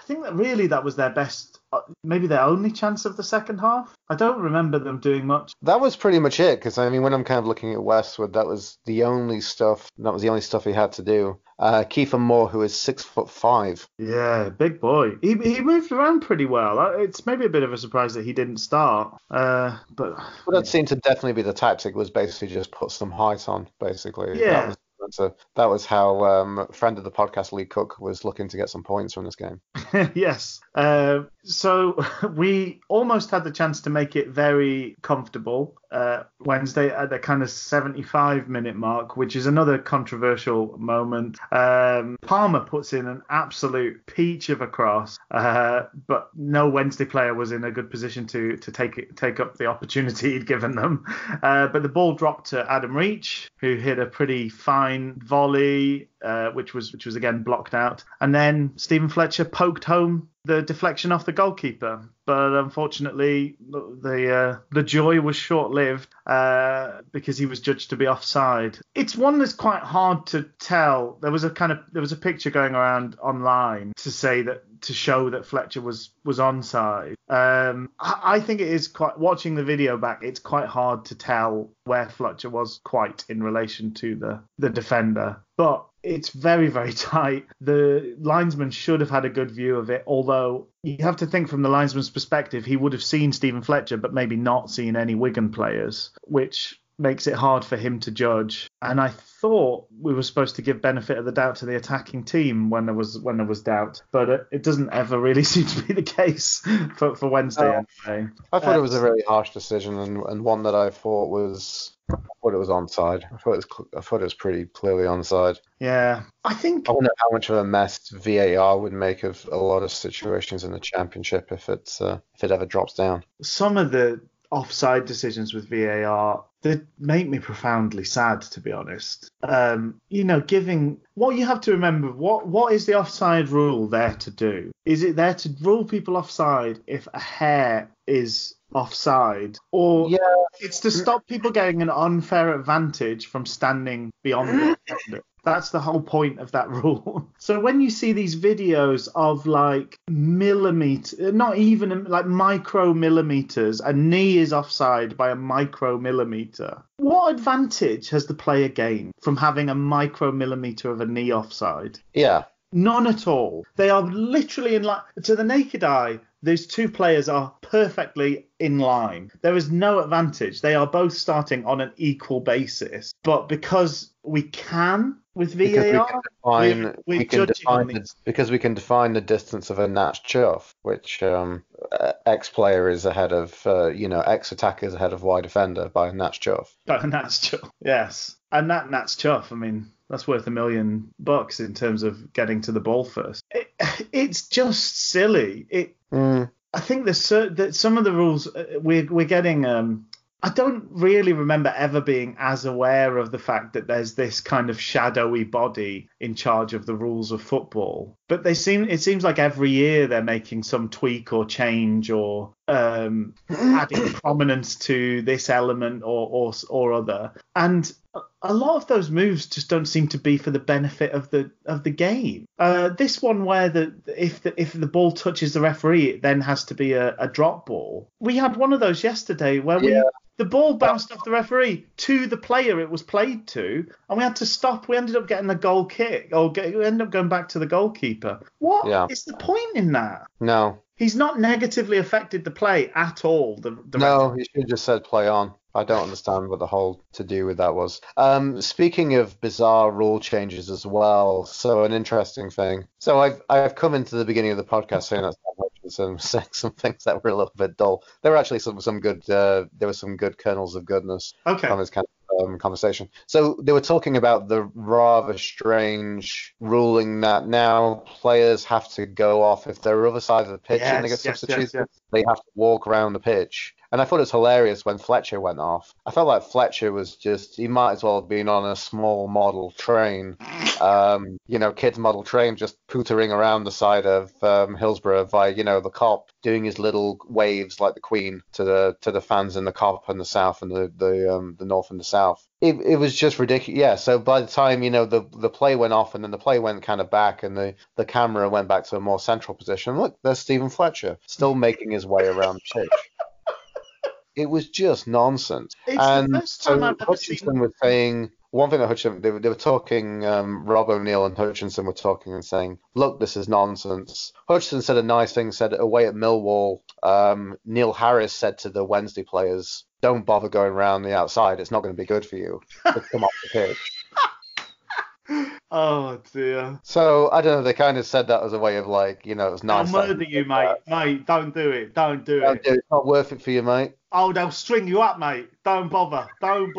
think that was their best, maybe their only chance of the second half. I don't remember them doing much. That was pretty much it, because I mean, when I'm kind of looking at Westwood, that was the only stuff he had to do. Kiefer Moore, who is 6'5". Yeah, big boy. He moved around pretty well. It's maybe a bit of a surprise that he didn't start. But that seemed to definitely be the tactic, was basically just put some height on, basically. Yeah. That was how friend of the podcast, Lee Cook, was looking to get some points from this game. Yes. So we almost had the chance to make it very comfortable Wednesday at the kind of 75-minute mark, which is another controversial moment. Palmer puts in an absolute peach of a cross, but no Wednesday player was in a good position to take up the opportunity he'd given them. But the ball dropped to Adam Reach, who hit a pretty fine volley, which was again blocked out. And then Stephen Fletcher poked home the deflection off the goalkeeper, but unfortunately the joy was short-lived because he was judged to be offside. It's one that's quite hard to tell. There was a picture going around online to show that Fletcher was onside. I think it is watching the video back, it's quite hard to tell where Fletcher was quite in relation to the defender, but it's very, very tight. The linesman should have had a good view of it, although you have to think from the linesman's perspective, he would have seen Stephen Fletcher, but maybe not seen any Wigan players, which makes it hard for him to judge. And I thought we were supposed to give benefit of the doubt to the attacking team when there was doubt, but it doesn't ever really seem to be the case for Wednesday anyway. I thought it was a really harsh decision and one that I thought it was onside. I thought it was pretty clearly onside. Yeah, I wonder how much of a mess VAR would make of a lot of situations in the Championship if it ever drops down. Some of the offside decisions with VAR, they make me profoundly sad, to be honest. Giving what you have to remember, what is the offside rule there to do? Is it there to rule people offside if a hair is offside, or it's to stop people getting an unfair advantage from standing beyond the defender? That's the whole point of that rule. So when you see these videos of like millimeter, not even like micromillimeters, a knee is offside by a micromillimeter. What advantage has the player gained from having a micromillimeter of a knee offside? Yeah. None at all. They are literally in line. To the naked eye, those two players are perfectly in line. There is no advantage. They are both starting on an equal basis. But because we can with VAR, because we can define the distance of a Nats chuff, which X player is ahead of, X attacker is ahead of Y defender by a Nats chuff. By a Nats chuff, yes. And that Nats chuff, I mean, that's worth $1 million in terms of getting to the ball first. It's just silly. I think there's some of the rules we're getting I don't really remember ever being as aware of the fact that there's this kind of shadowy body in charge of the rules of football. But it seems like every year they're making some tweak or change or adding prominence to this element or other. And a lot of those moves just don't seem to be for the benefit of the game. This one where if the ball touches the referee, it then has to be a drop ball. We had one of those yesterday where the ball bounced off the referee to the player it was played to, and we had to stop. We ended up getting a goal kick, we ended up going back to the goalkeeper. What is the point in that? No. He's not negatively affected the play at all. No, he should have just said play on. I don't understand what the whole to-do with that was. Speaking of bizarre rule changes as well, so an interesting thing. So I've come into the beginning of the podcast saying that Sam was saying some things that were a little bit dull. There were actually some good. There were some good kernels of goodness from this kind of conversation. So they were talking about the rather strange ruling that now players have to go off if they're other side of the pitch and they get substituted. Yes. They have to walk around the pitch. And I thought it was hilarious when Fletcher went off. I felt like Fletcher was he might as well have been on a small model train, kids model train, just pootering around the side of Hillsborough by, the Kop, doing his little waves like the Queen to the fans in the Kop and the South and the North and the South. It was just ridiculous. Yeah, so by the time, the play went off and then the play went kind of back and the camera went back to a more central position. Look, there's Stephen Fletcher still making his way around the pitch. It was just nonsense. And so Hutchinson was saying, one thing that Hutchinson, they were talking, Rob O'Neill and Hutchinson were talking and saying, look, this is nonsense. Hutchinson said a nice thing, said away at Millwall, Neil Harris said to the Wednesday players, don't bother going around the outside. It's not going to be good for you. Just come off the pitch. Oh dear. So I don't know. They kind of said that as a way of it was nice. I'll murder you, mate. Mate, don't do it. Don't do it. It's not worth it for you, mate. Oh, they'll string you up, mate. Don't bother. They'll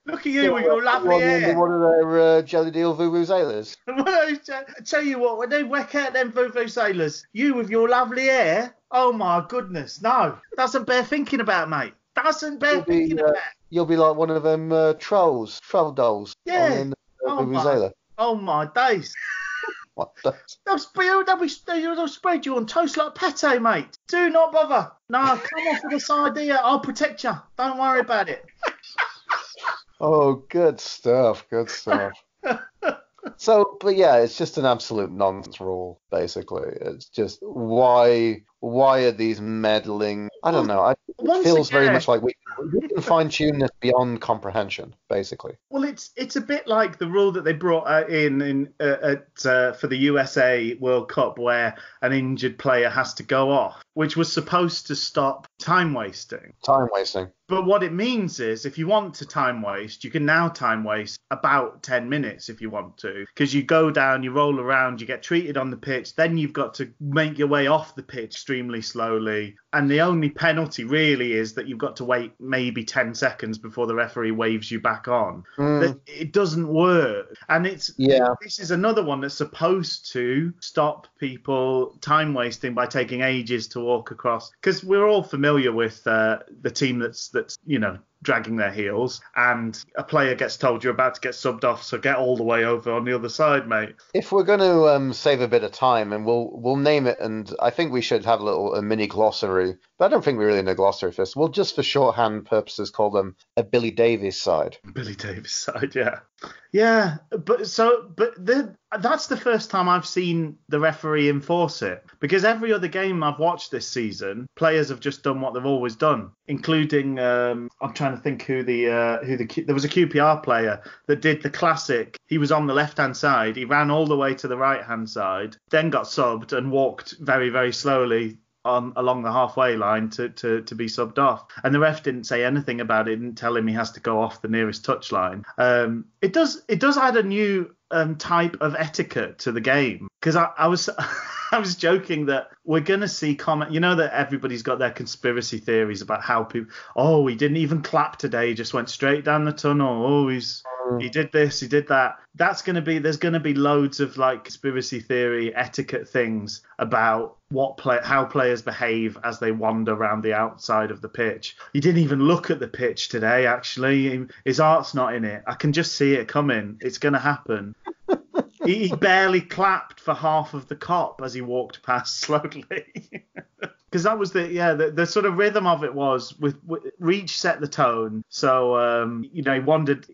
look at you with your lovely hair. One of their jelly deal voo sailors. I tell you what, when they whack out them voo sailors, you with your lovely hair. Oh my goodness, no, doesn't bear thinking about, mate. You'll be like one of them troll dolls. Yeah. Oh my days. What? They'll spread you on toast like pate, mate. Do not bother. No, come off with this idea. I'll protect you. Don't worry about it. Oh, good stuff. So, but yeah, it's just an absolute nonsense rule, basically. It's just why are these meddling? I don't know. It feels very much like we can fine-tune this beyond comprehension, basically. Well, it's a bit like the rule that they brought in for the USA World Cup, where an injured player has to go off, which was supposed to stop time wasting. But what it means is, if you want to time waste, you can now time waste about 10 minutes if you want to, because you go down, you roll around, you get treated on the pitch, then you've got to make your way off the pitch extremely slowly. And the only penalty really is that you've got to wait maybe 10 seconds before the referee waves you back on. It doesn't work. And this is another one that's supposed to stop people time wasting by taking ages to walk across. Because we're all familiar with the team that's dragging their heels, and a player gets told you're about to get subbed off, so get all the way over on the other side, mate. If we're going to save a bit of time, and we'll name it, and I think we should have a mini glossary, but I don't think we really need a glossary for this. We'll just for shorthand purposes call them a Billy Davies side. Billy Davies side, yeah. Yeah, but that's the first time I've seen the referee enforce it, because every other game I've watched this season, players have just done what they've always done, including I'm trying to think who there was a QPR player that did the classic. He was on the left hand side, he ran all the way to the right hand side, then got subbed and walked very, very slowly along the halfway line to be subbed off, and the ref didn't say anything about it, didn't tell him he has to go off the nearest touchline. It does add a new type of etiquette to the game, because I was I was joking that we're going to see comment. You know that everybody's got their conspiracy theories about how people. Oh, he didn't even clap today. He just went straight down the tunnel. Oh, he did this. He did that. There's going to be loads of like conspiracy theory etiquette things about how players behave as they wander around the outside of the pitch. He didn't even look at the pitch today. Actually, his heart's not in it. I can just see it coming. It's going to happen. He barely clapped for half of the cop as he walked past slowly. Because that was the sort of rhythm of it was with Reach set the tone. So he wandered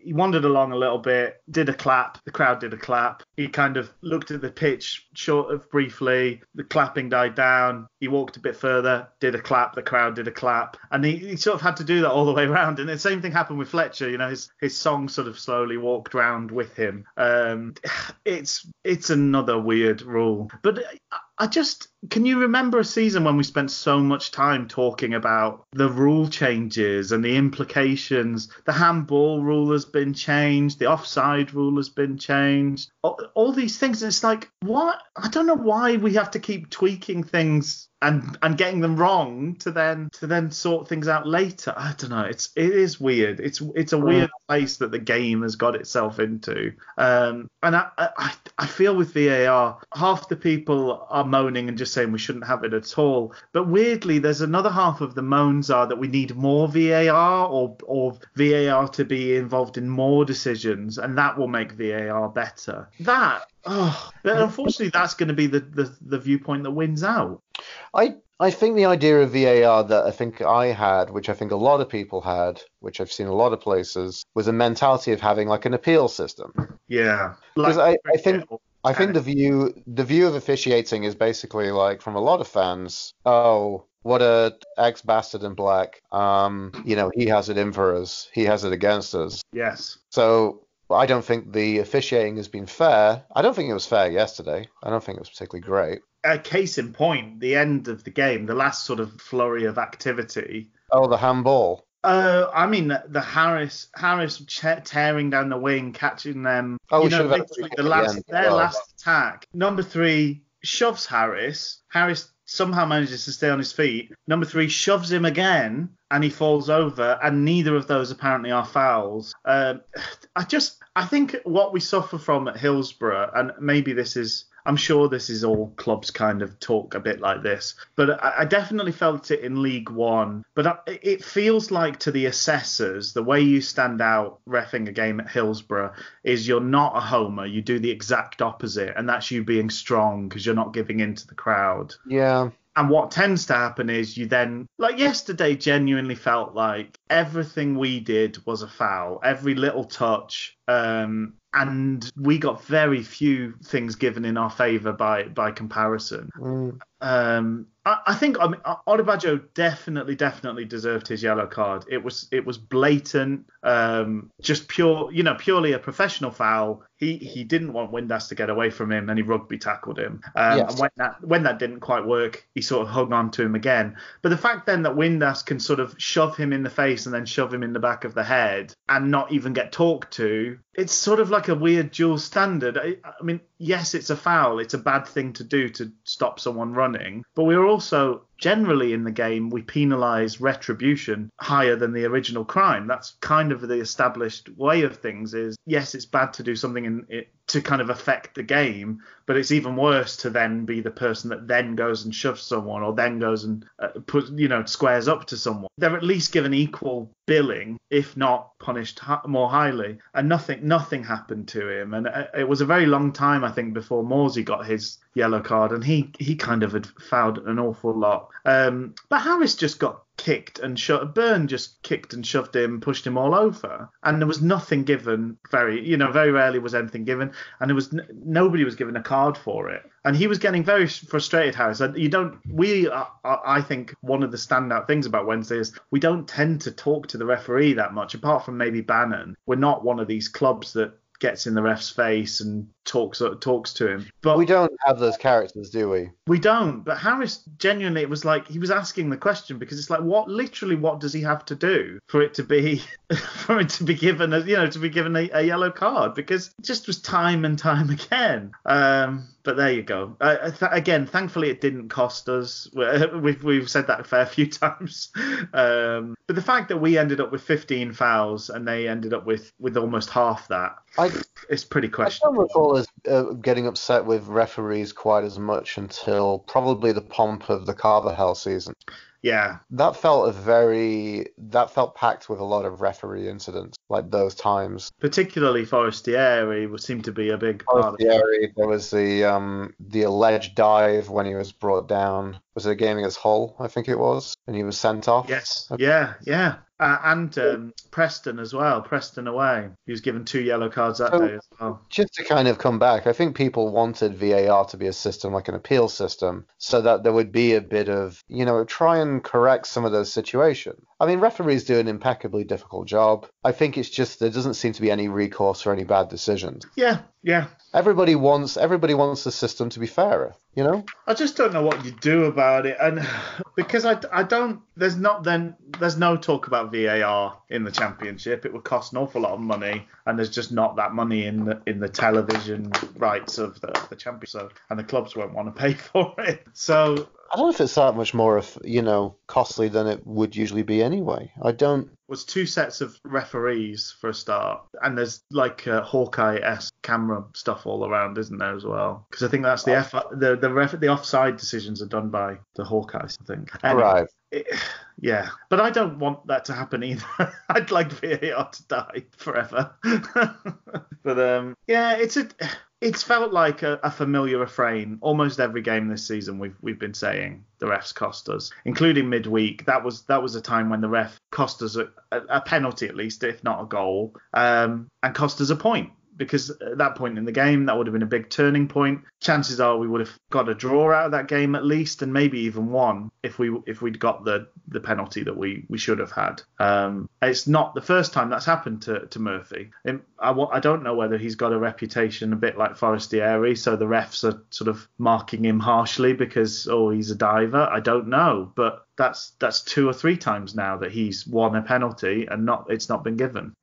along a little bit, did a clap, the crowd did a clap. He kind of looked at the pitch short of briefly, the clapping died down. He walked a bit further, did a clap, the crowd did a clap, and he sort of had to do that all the way around. And the same thing happened with Fletcher. You know, his song sort of slowly walked round with him. It's another weird rule, but can you remember a season when we spent so much time talking about the rule changes and the implications? The handball rule has been changed. The offside rule has been changed. All these things. And it's like, what? I don't know why we have to keep tweaking things and getting them wrong to then sort things out later. I don't know. It is weird. It's a weird place that the game has got itself into. And I feel with VAR, half the people are moaning and just saying we shouldn't have it at all. But weirdly, there's another half of the moans are that we need more VAR or VAR to be involved in more decisions, and that will make VAR better. Unfortunately, that's going to be the viewpoint that wins out. I think the idea of VAR that I think I had, which I think a lot of people had, which I've seen a lot of places, was a mentality of having like an appeal system. Yeah. Because I think the view of officiating is basically like from a lot of fans, oh, what a ex-bastard in black. He has it in for us. He has it against us. Yes. So I don't think the officiating has been fair. I don't think it was fair yesterday. I don't think it was particularly great. Case in point, the end of the game, the last sort of flurry of activity. Oh, the handball. I mean, the Harris tearing down the wing, catching them. Oh, literally their last attack. Number 3 shoves Harris. Harris somehow manages to stay on his feet. Number 3 shoves him again, and he falls over. And neither of those apparently are fouls. I think what we suffer from at Hillsborough, and maybe I'm sure this is all clubs kind of talk a bit like this, but I definitely felt it in League One. But it feels like to the assessors, the way you stand out reffing a game at Hillsborough is you're not a homer. You do the exact opposite, and that's you being strong because you're not giving in to the crowd. Yeah. And what tends to happen is you then, like yesterday, genuinely felt like everything we did was a foul, every little touch. And we got very few things given in our favour by comparison. I think Odebajo definitely deserved his yellow card. It was blatant, just purely a professional foul. He didn't want Windass to get away from him, and he rugby tackled him. Yes. And when that didn't quite work, he sort of hung on to him again. But the fact then that Windass can sort of shove him in the face and then shove him in the back of the head and not even get talked to, it's sort of like a weird dual standard. I mean, yes, it's a foul. It's a bad thing to do to stop someone running. But we're also generally in the game, we penalise retribution higher than the original crime. That's kind of the established way of things is, yes, it's bad to do something to kind of affect the game, but it's even worse to then be the person that then goes and shoves someone or then goes and squares up to someone. They're at least given equal billing, if not punished more highly. And nothing happened to him. And it was a very long time, I think, before Morsey got his yellow card, and he kind of had fouled an awful lot. But Harris just got kicked and Byrne just kicked and shoved him, pushed him all over, and there was nothing given. Very rarely was anything given, and there was nobody was given a card for it. And he was getting very frustrated, Harris. I think one of the standout things about Wednesday is we don't tend to talk to the referee that much, apart from maybe Bannon. We're not one of these clubs that gets in the ref's face and talks to him. But we don't have those characters, do we? We don't. But Harris, genuinely, it was like he was asking the question, because it's like, what does he have to do for it to be given a yellow card? Because it just was time and time again. But there you go. Again, thankfully, it didn't cost us. We've said that a fair few times. But the fact that we ended up with 15 fouls and they ended up with almost half that, it's pretty questionable. I don't recall us getting upset with referees quite as much until probably the pomp of the Carvajal season. Yeah. That felt packed with a lot of referee incidents, like those times. Particularly Forestieri seemed to be a big part of it. There was the alleged dive when he was brought down. Was it a game against Hull, I think it was, and he was sent off? Yes. Yeah. And Preston as well. Preston away. He was given 2 yellow cards that day as well. Just to kind of come back, I think people wanted VAR to be a system like an appeal system, so that there would be a bit of, try and correct some of those situations. I mean, referees do an impeccably difficult job. I think it's just there doesn't seem to be any recourse for any bad decisions. Yeah. Everybody wants the system to be fairer, I just don't know what you do about it, and because I don't. There's no talk about VAR in the Championship. It would cost an awful lot of money, and there's just not that money in the television rights of the Championship, and the clubs won't want to pay for it. So I don't know if it's that much more costly than it would usually be anyway. I don't. Was 2 sets of referees for a start, and there's like Hawkeye-esque camera stuff all around, isn't there, as well? Because I think that's the offside decisions are done by the Hawkeyes, I think. Anyway, right. Yeah, but I don't want that to happen either. I'd like VAR to die forever. But it's felt like a familiar refrain. Almost every game this season we've been saying the refs cost us, including midweek. That was a time when the ref cost us a penalty, at least, if not a goal, and cost us a point. Because at that point in the game, that would have been a big turning point. Chances are we would have got a draw out of that game at least, and maybe even won if we'd got the penalty that we should have had. It's not the first time that's happened to Murphy. I don't know whether he's got a reputation a bit like Forestieri, so the refs are sort of marking him harshly because he's a diver. I don't know, but that's 2 or 3 times now that he's won a penalty and it's not been given.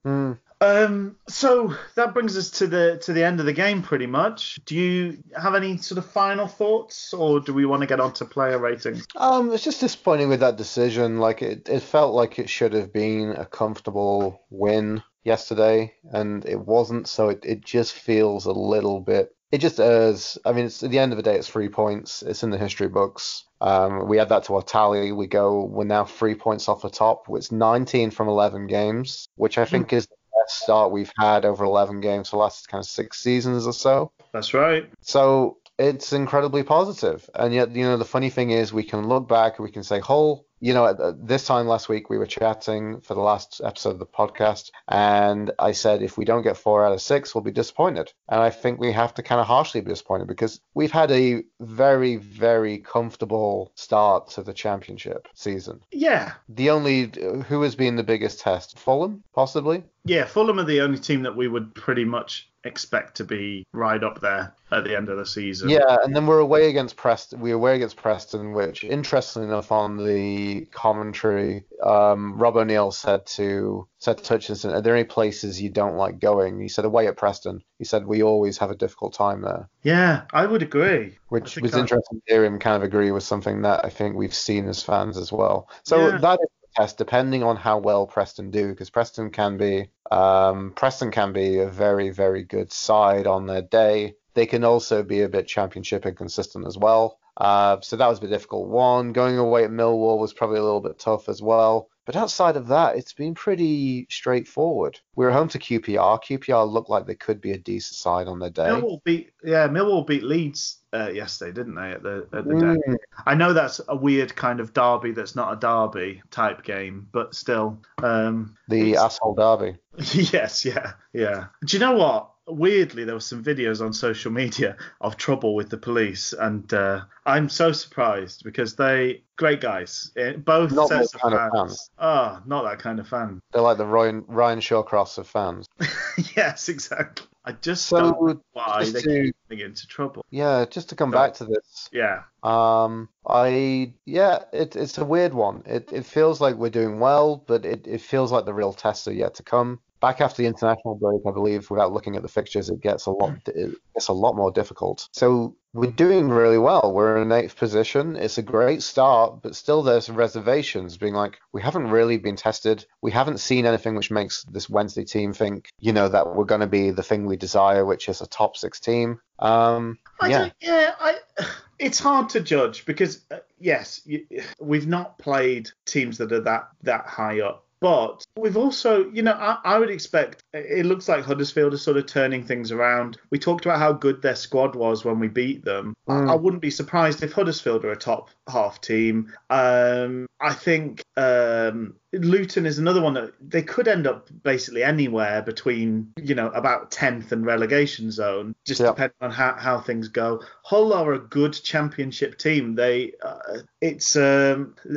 So that brings us to the end of the game, pretty much. Do you have any sort of final thoughts, or do we want to get on to player ratings? It's just disappointing with that decision. Like it felt like it should have been a comfortable win yesterday, and it wasn't. So it just feels a little bit. It just is. I mean, it's at the end of the day, it's 3 points. It's in the history books. We add that to our tally. We're now 3 points off the top. It's 19 from 11 games, which I think is the best start we've had over 11 games for the last kind of 6 seasons or so. That's right. So it's incredibly positive. And yet, the funny thing is we can look back and we can say, Hull, this time last week we were chatting for the last episode of the podcast, and I said if we don't get 4 out of 6, we'll be disappointed. And I think we have to kind of harshly be disappointed because we've had a very, very comfortable start to the Championship season. Yeah. Who has been the biggest test? Fulham, possibly? Yeah, Fulham are the only team that we would pretty much expect to be right up there at the end of the season. Yeah, and then we're away against Preston. Which, interestingly enough, on the commentary, Rob O'Neill said to Hutchinson, "Are there any places you don't like going?" He said, "Away at Preston." He said, "We always have a difficult time there." Yeah, I would agree. Which was interesting to hear him kind of agree with something that I think we've seen as fans as well. So that is the test, depending on how well Preston do, because Preston can be a very, very good side on their day. They can also be a bit Championship inconsistent as well. So that was a difficult one. Going away at Millwall was probably a little bit tough as well. But outside of that, it's been pretty straightforward. We were home to QPR. QPR looked like they could be a decent side on their day. Millwall beat Leeds yesterday, didn't they? At the day. I know that's a weird kind of derby that's not a derby type game, but still. The asshole derby. Yes, yeah. Do you know what? weirdly, there were some videos on social media of trouble with the police, and I'm so surprised because great guys, both Not my sets of kind of fans. fan. Oh, not that kind of fan. They're like the Ryan Shawcross of fans. Yes, exactly. I just So, don't know why just they to- keep getting into trouble. Yeah, just to come Go on. back to this. Yeah. It's a weird one. It feels like we're doing well, but it feels like the real tests are yet to come. Back after the international break, I believe, without looking at the fixtures, it gets a lot more difficult. So we're doing really well. We're in 8th position. It's a great start, but still there's reservations, being like, we haven't really been tested. We haven't seen anything which makes this Wednesday team think, that we're going to be the thing we desire, which is a top 6 team. It's hard to judge because we've not played teams that are that high up. But we've also, I would expect, it looks like Huddersfield is sort of turning things around. We talked about how good their squad was when we beat them. I wouldn't be surprised if Huddersfield are a top half team. I think Luton is another one that they could end up basically anywhere between, about 10th and relegation zone, just depending on how things go. Hull are a good championship team.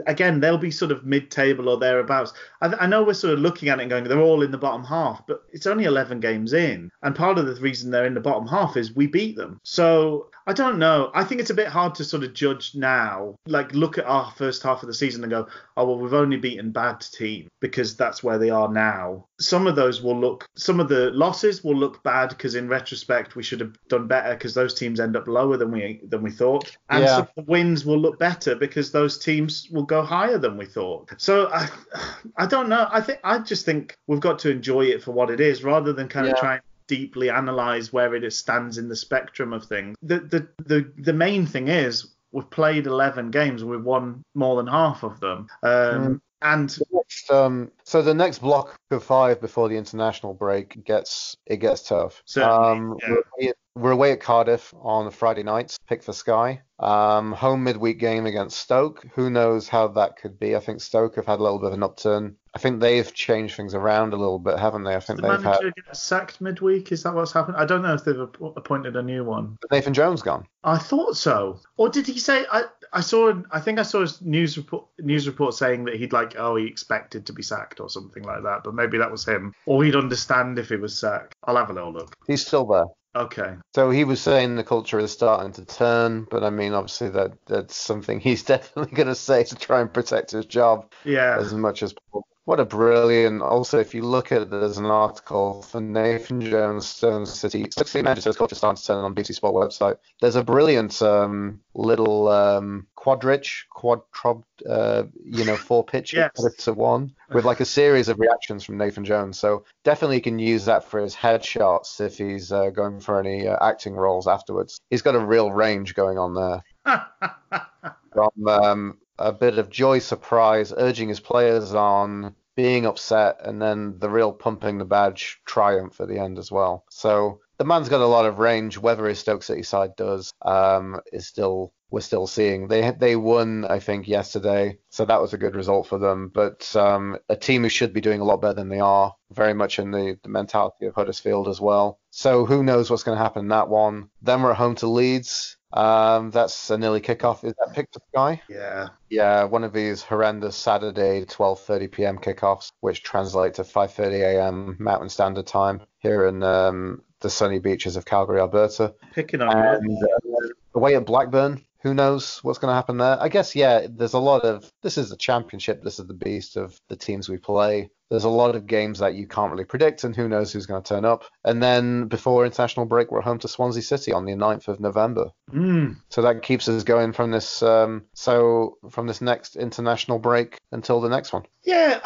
Again, they'll be sort of mid-table or thereabouts. I know we're sort of looking at it and going, they're all in the bottom half, but it's only 11 games in. And part of the reason they're in the bottom half is we beat them. So I don't know. I think it's a bit hard to sort of judge now, like look at our first half of the season and go, oh, well, we've only beaten bad teams because that's where they are now. Some of the losses will look bad because in retrospect we should have done better because those teams end up lower than we thought. And some of the wins will look better because those teams will go higher than we thought. So I don't know. I just think we've got to enjoy it for what it is rather than kind of try and deeply analyze where it stands in the spectrum of things. The main thing is we've played 11 games and we've won more than half of them. And so the next block of 5 before the international break gets tough. We're away at Cardiff on Friday nights, pick for Sky. Home midweek game against Stoke. Who knows how that could be? I think Stoke have had a little bit of an upturn. I think they've changed things around a little bit, haven't they? I think they've had. Get sacked midweek. Is that what's happened? I don't know if they've appointed a new one. Nathan Jones gone. I thought so. Or did he say? I saw a news report saying that he expected to be sacked or something like that. But maybe that was him, or he'd understand if he was sacked. I'll have a little look. He's still there. Okay. So he was saying the culture is starting to turn, but I mean, obviously that's something he's definitely going to say to try and protect his job as much as possible. What a brilliant. Also, if you look at it, there's an article for Nathan Jones, Stone City Manchester's culture starting to turn on BBC Sport website. There's a brilliant little four pictures to one with like a series of reactions from Nathan Jones. So definitely can use that for his headshots if he's going for any acting roles afterwards. He's got a real range going on there. From a bit of joy, surprise, urging his players on, being upset, and then the real pumping the badge triumph at the end as well. So the man's got a lot of range. Whether his Stoke City side does, we're still seeing. They won, I think, yesterday, so that was a good result for them. But a team who should be doing a lot better than they are, very much in the mentality of Huddersfield as well. So who knows what's going to happen in that one. Then we're at home to Leeds. That's a nearly kickoff. Is that picked for Sky? Yeah, one of these horrendous Saturday 12:30 p.m. kickoffs, which translate to 5:30 a.m. Mountain Standard Time here in the sunny beaches of Calgary, Alberta. Picking on away at Blackburn. Who knows what's going to happen there? I guess, there's a lot of... This is the championship. This is the beast of the teams we play. There's a lot of games that you can't really predict, and who knows who's going to turn up. And then before international break, we're home to Swansea City on the 9th of November. So that keeps us going from this next international break until the next one. Yeah,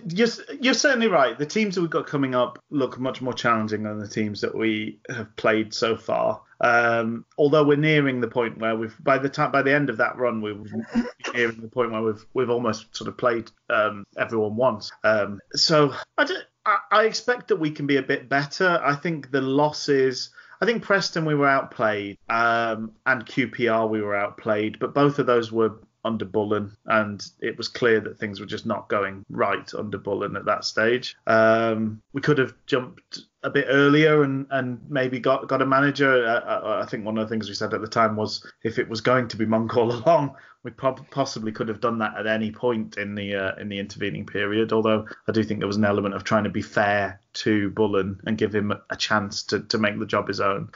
you're certainly right. The teams that we've got coming up look much more challenging than the teams that we have played so far. Although we're nearing the point where by the end of that run, we're nearing the point where we've almost sort of played everyone once. So I expect that we can be a bit better. I think the losses. I think Preston we were outplayed, and QPR we were outplayed, but both of those were under Bullen, and it was clear that things were just not going right under Bullen at that stage. We could have jumped a bit earlier and maybe got a manager. I think one of the things we said at the time was if it was going to be Monk all along, we possibly could have done that at any point in the intervening period. Although I do think there was an element of trying to be fair to Bullen and give him a chance to make the job his own.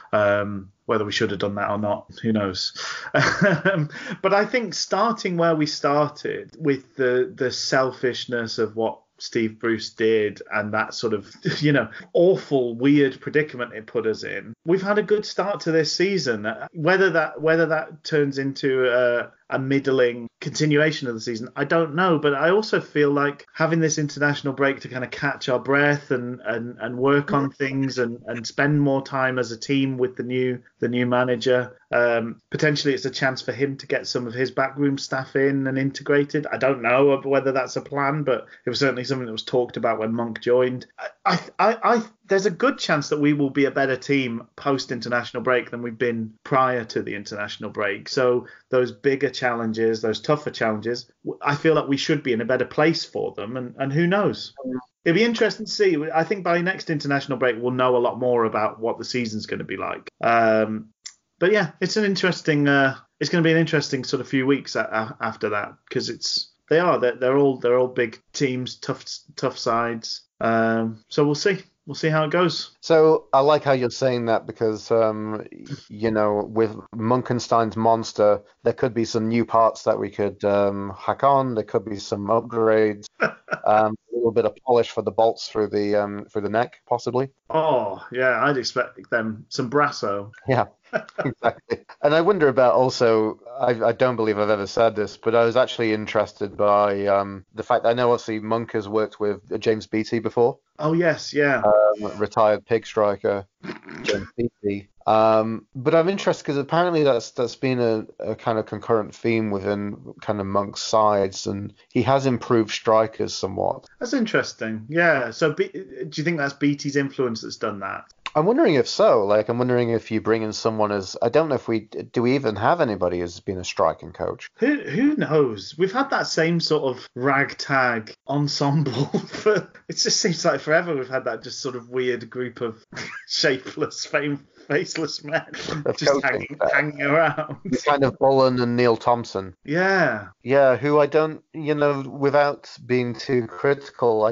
Whether we should have done that or not, who knows? But I think starting where we started with the selfishness of what Steve Bruce did and that sort of, awful, weird predicament it put us in. We've had a good start to this season. Whether that turns into a middling continuation of the season, I don't know. But I also feel like having this international break to kind of catch our breath and work on things and spend more time as a team with the new manager. Potentially it's a chance for him to get some of his backroom staff in and integrated. I don't know whether that's a plan, but it was certainly something that was talked about when Monk joined. I there's a good chance that we will be a better team post international break than we've been prior to the international break. So those bigger challenges, those tougher challenges, I feel like we should be in a better place for them. And who knows? It'll be interesting to see. I think by next international break, we'll know a lot more about what the season's going to be like. But yeah, it's an interesting. It's going to be an interesting sort of few weeks after that because they're all big teams, tough sides. So we'll see. We'll see how it goes. So I like how you're saying that because, with Munkenstein's monster, there could be some new parts that we could hack on. There could be some upgrades, a little bit of polish for the bolts through the neck, possibly. Oh, yeah, I'd expect them some brasso. Yeah, exactly. And I wonder about also, I don't believe I've ever said this, but I was actually interested by the fact that I know obviously Monk has worked with James Beattie before. Oh, yes, yeah. Retired pig striker, James Beattie. But I'm interested because apparently that's been a kind of concurrent theme within kind of Monk's sides, and he has improved strikers somewhat. That's interesting. Yeah. So do you think that's Beattie's influence that's done that? I'm wondering if so. Like, I'm wondering if you bring in someone as, I don't know if we even have anybody who's been a striking coach. Who knows? We've had that same sort of ragtag ensemble for, it just seems like forever we've had that just sort of weird group of shapeless, faceless men just hanging around. Kind of Bullen and Neil Thompson. Yeah. Yeah, who I don't, without being too critical,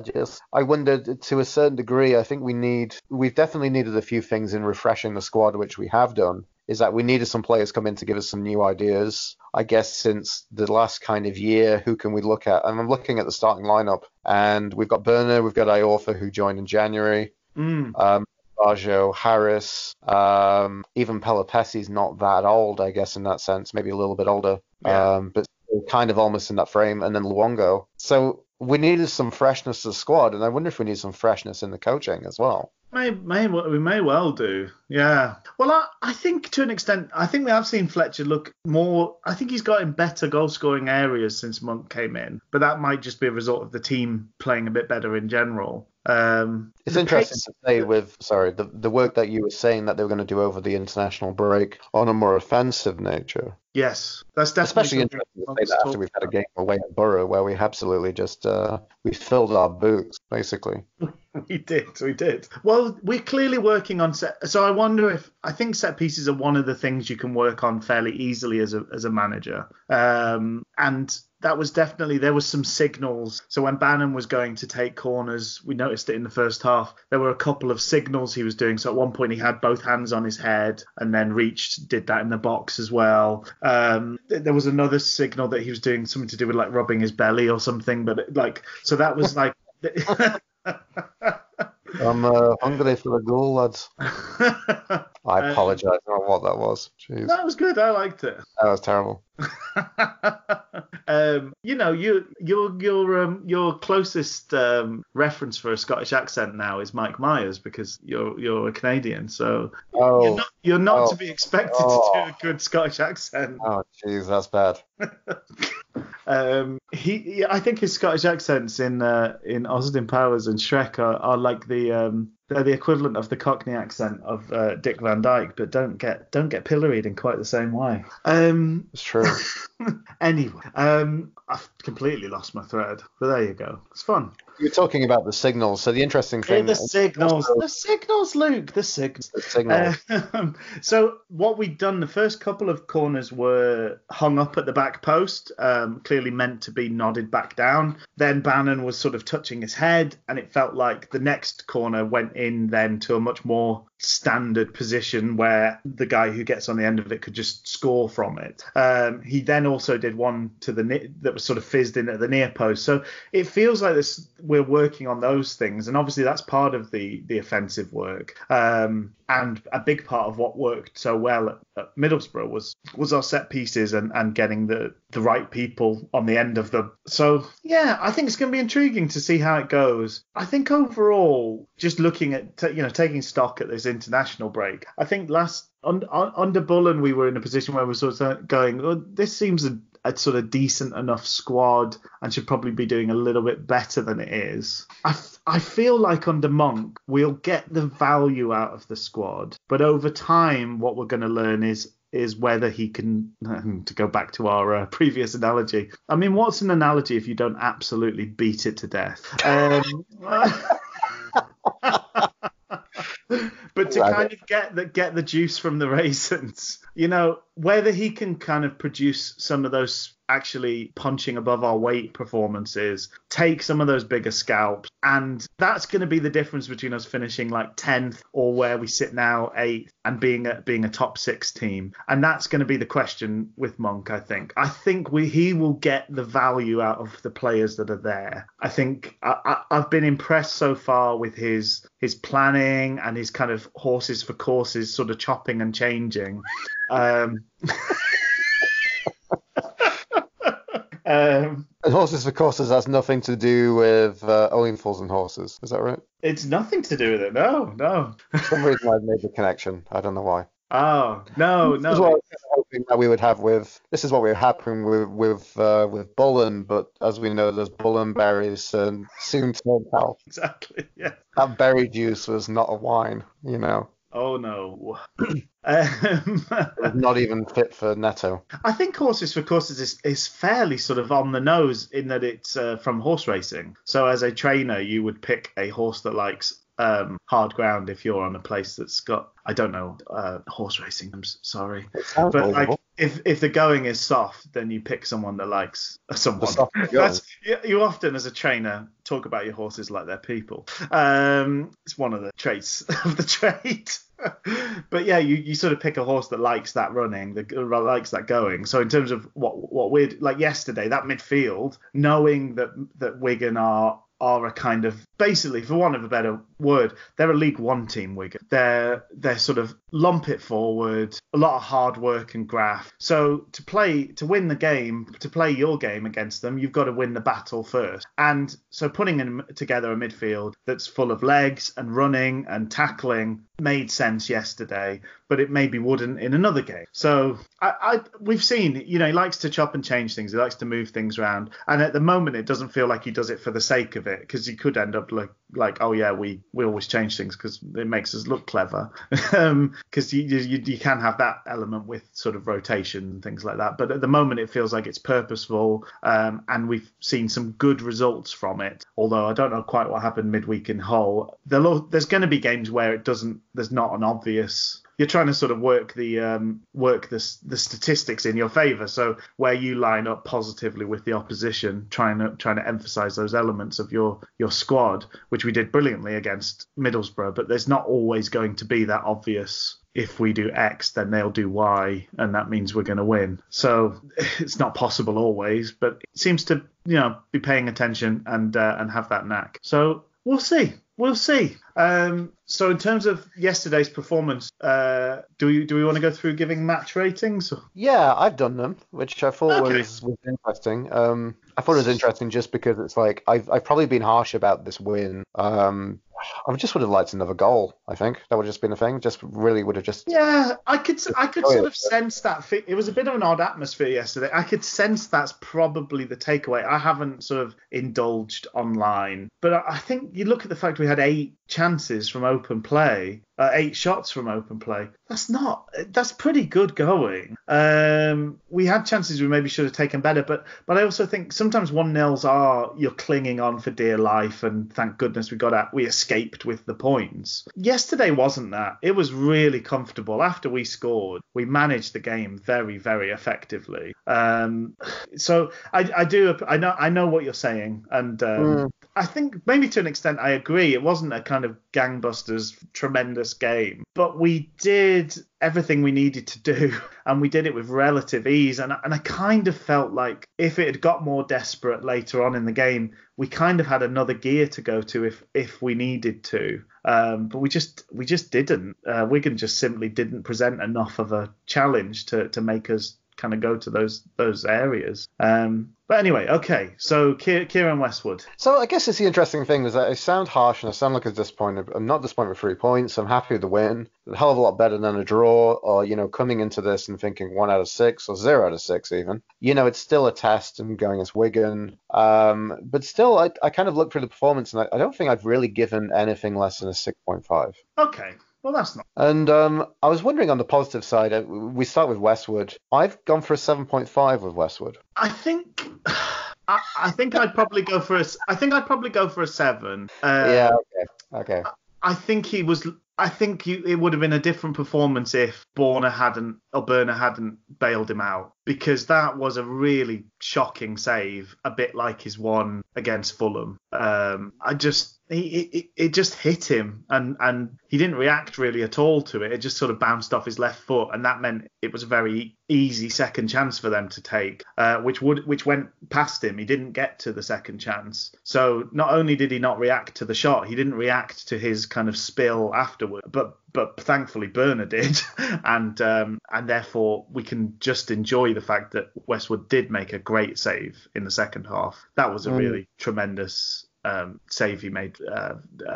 I wondered to a certain degree, I think we've definitely needed a few things in refreshing the squad, which we have done, is that we needed some players come in to give us some new ideas. I guess since the last kind of year, who can we look at? And I'm looking at the starting lineup, and we've got Burner, we've got Iorfa, who joined in January. Baggio, Harris, even Pelopessi's not that old, I guess, in that sense, maybe a little bit older, but kind of almost in that frame, and then Luongo. So we needed some freshness to the squad, and I wonder if we need some freshness in the coaching as well. We may well do, yeah. Well, I think to an extent, I think we have seen Fletcher look more. I think he's got in better goal-scoring areas since Monk came in, but that might just be a result of the team playing a bit better in general. It's interesting to say the work that you were saying that they were going to do over the international break on a more offensive nature. Yes, that's definitely especially interesting to say that after we've had a game away at Borough where we absolutely just we filled our boots basically. We did. Well, we're clearly working on set. So I think set pieces are one of the things you can work on fairly easily as a manager. And that was definitely, there was some signals. So when Bannon was going to take corners, we noticed it in the first half. There were a couple of signals he was doing. So at one point he had both hands on his head and then did that in the box as well. There was another signal that he was doing something to do with like rubbing his belly or something. But so that was like... I'm hungry for a goal, lads. I apologise. I don't know what that was. Jeez. That was good. I liked it. That was terrible. Your closest reference for a Scottish accent now is Mike Myers because you're a Canadian, so you're not to be expected to do a good Scottish accent. Oh, jeez, that's bad. I think his Scottish accents in Austin Powers and Shrek are like they're the equivalent of the Cockney accent of Dick Van Dyke, but don't get pilloried in quite the same way. It's true. Anyway, I've completely lost my thread, but there you go. It's fun. You're talking about the signals. So the interesting thing, The signals, Luke, the signals. The signals. So what we'd done, the first couple of corners were hung up at the back post, clearly meant to be nodded back down. Then Bannon was sort of touching his head, and it felt like the next corner went in then to a much more standard position where the guy who gets on the end of it could just score from it. He then also did one to that was sort of fizzed in at the near post. So it feels like we're working on those things, and obviously that's part of the offensive work. And a big part of what worked so well at Middlesbrough was our set pieces and getting the right people on the end of them. So yeah, I think it's going to be intriguing to see how it goes. I think overall, just looking at taking stock at this international break, I think under Bullen we were in a position where we're sort of going, oh, this seems a sort of decent enough squad and should probably be doing a little bit better than it is. I feel like under Monk we'll get the value out of the squad, but over time what we're going to learn is whether he can, to go back to our previous analogy. I mean, what's an analogy if you don't absolutely beat it to death? But to kind of get the juice from the raisins, whether he can kind of produce some of those actually punching above our weight performances, take some of those bigger scalps, and that's going to be the difference between us finishing like 10th or where we sit now 8th and being a top 6 team. And that's going to be the question with Monk. I think he will get the value out of the players that are there. I think I've been impressed so far with his planning and his kind of horses for courses sort of chopping and changing. Horses for courses has nothing to do with owing fools and horses. Is that right? It's nothing to do with it. No. For some reason I've made the connection. I don't know why. Oh, no. This is what I was hoping that we would have this is what we were happening with Bullen, but as we know, there's Bullen berries and soon turn south. Exactly, yeah. That berry juice was not a wine, Oh, no. Not even fit for Neto. I think Horses for Courses is fairly sort of on the nose in that it's from horse racing. So as a trainer, you would pick a horse that likes hard ground if you're on a place that's got, I don't know, horse racing. I'm sorry. But like if the going is soft, then you pick someone that likes someone. You often as a trainer talk about your horses like they're people. It's one of the traits of the trade. But yeah, you sort of pick a horse that likes that running, that likes that going. So in terms of what we're like yesterday, that midfield, knowing that Wigan are a kind of, basically, for want of a better word, they're a League One team, Wigan. They're sort of lump it forward, a lot of hard work and graft. So to win the game, to play your game against them, you've got to win the battle first. And so putting together a midfield that's full of legs and running and tackling made sense yesterday, but it maybe wouldn't in another game. So we've seen, he likes to chop and change things. He likes to move things around. And at the moment, it doesn't feel like he does it for the sake of it, because he could end up like, oh yeah, we always change things because it makes us look clever. Because you can have that element with sort of rotation and things like that. But at the moment, it feels like it's purposeful, and we've seen some good results from it. Although I don't know quite what happened midweek in Hull. There's going to be games where there's not an obvious. You're trying to sort of work the statistics in your favour. So where you line up positively with the opposition, trying to emphasise those elements of your squad, which we did brilliantly against Middlesbrough. But there's not always going to be that obvious. If we do X, then they'll do Y, and that means we're going to win. So it's not possible always, but it seems to be paying attention and have that knack. So we'll see. So in terms of yesterday's performance, do we want to go through giving match ratings? Yeah, I've done them, which I thought was interesting. I thought it was interesting just because it's like I've probably been harsh about this win. I just would have liked another goal. I think that would have just been a thing. Just really would have just. Yeah, I could sort of sense that. It was a bit of an odd atmosphere yesterday. I could sense that's probably the takeaway. I haven't sort of indulged online, but I think you look at the fact we had 8 chances from open play. 8 shots from open play. That's pretty good going. We had chances we maybe should have taken better, but I also think sometimes 1-0s are you're clinging on for dear life, and thank goodness we escaped with the points. Yesterday wasn't that. It was really comfortable. After we scored, we managed the game very, very effectively. So I know what you're saying, and I think maybe to an extent I agree. It wasn't a kind of gangbusters tremendous game, but we did everything we needed to do, and we did it with relative ease. And I kind of felt like if it had got more desperate later on in the game, we kind of had another gear to go to if we needed to. But we just didn't. Wigan just simply didn't present enough of a challenge to make us kind of go to those areas. But anyway, okay. So Kieran Westwood. So I guess it's the interesting thing is that I sound harsh and I sound like I'm disappointed. I'm not disappointed with 3 points. I'm happy with the win. A hell of a lot better than a draw, or coming into this and thinking 1 out of 6 or 0 out of 6 even. It's still a test and going as Wigan. But still, I kind of look through the performance and I don't think I've really given anything less than a 6.5. Okay. Well, that's not. And I was wondering on the positive side, we start with Westwood. I've gone for a 7.5 with Westwood. I think I'd probably go for a 7. Yeah. Okay. I think it would have been a different performance if Burner hadn't bailed him out, because that was a really shocking save, a bit like his one against Fulham. It just hit him, and he didn't react really at all to it. It just sort of bounced off his left foot, and that meant it was a very easy second chance for them to take, which went past him. He didn't get to the second chance. So not only did he not react to the shot, he didn't react to his kind of spill afterward, but thankfully Burner did, and therefore we can just enjoy the fact that Westwood did make a great save in the second half. That was a really tremendous save he made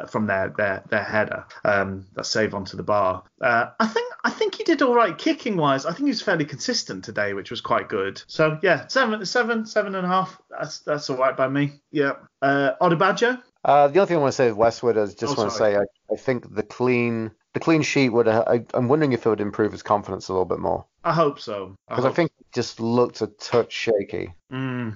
from their header, that save onto the bar. I think he did all right kicking wise. I think he was fairly consistent today, which was quite good. So yeah, 7.5. That's all right by me. Yeah. Odebajo. The only thing I want to say with Westwood is I think the clean sheet would. I'm wondering if it would improve his confidence a little bit more. I hope so. Because I think it just looked a touch shaky.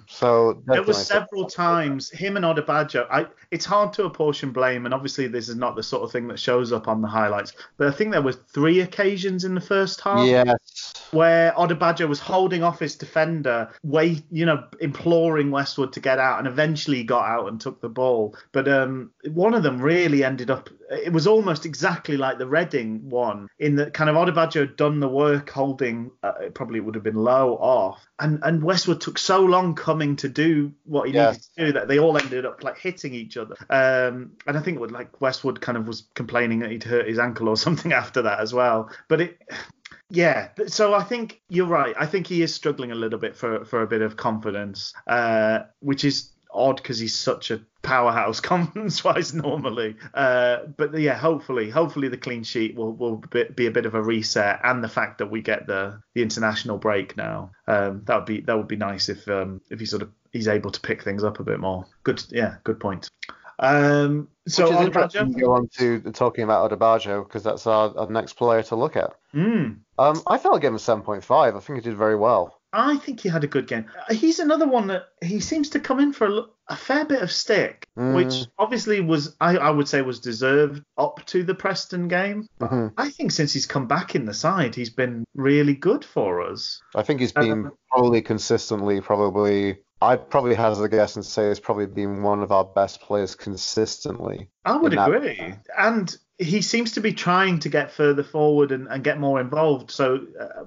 So there was several times him and Odebajo. It's hard to apportion blame, and obviously this is not the sort of thing that shows up on the highlights. But I think there were 3 occasions in the first half. Yes. Where Odebajo was holding off his defender, imploring Westwood to get out, and eventually got out and took the ball. But one of them really ended up. It was almost exactly like the Reading one, in that kind of Odebajo had done the work holding. Probably would have been low off, and Westwood took so long coming to do what he needed to do that they all ended up like hitting each other. And I think it would Westwood kind of was complaining that he'd hurt his ankle or something after that as well. But yeah, so I think you're right. I think he is struggling a little bit for a bit of confidence, which is odd because he's such a powerhouse confidence-wise normally. But yeah, hopefully the clean sheet will be a bit of a reset, and the fact that we get the international break now, that would be nice if he's able to pick things up a bit more. Good point. So which is interesting to go on to talking about Odebajo, because that's our next player to look at. I thought I'd give him a 7.5. I think he did very well. I think he had a good game. He's another one that he seems to come in for a fair bit of stick, which obviously was, I would say, was deserved up to the Preston game. I think since he's come back in the side, he's been really good for us. I think he's been probably consistently, I'd probably hazard a guess and say he's probably been one of our best players consistently. I would agree. And he seems to be trying to get further forward and get more involved. So,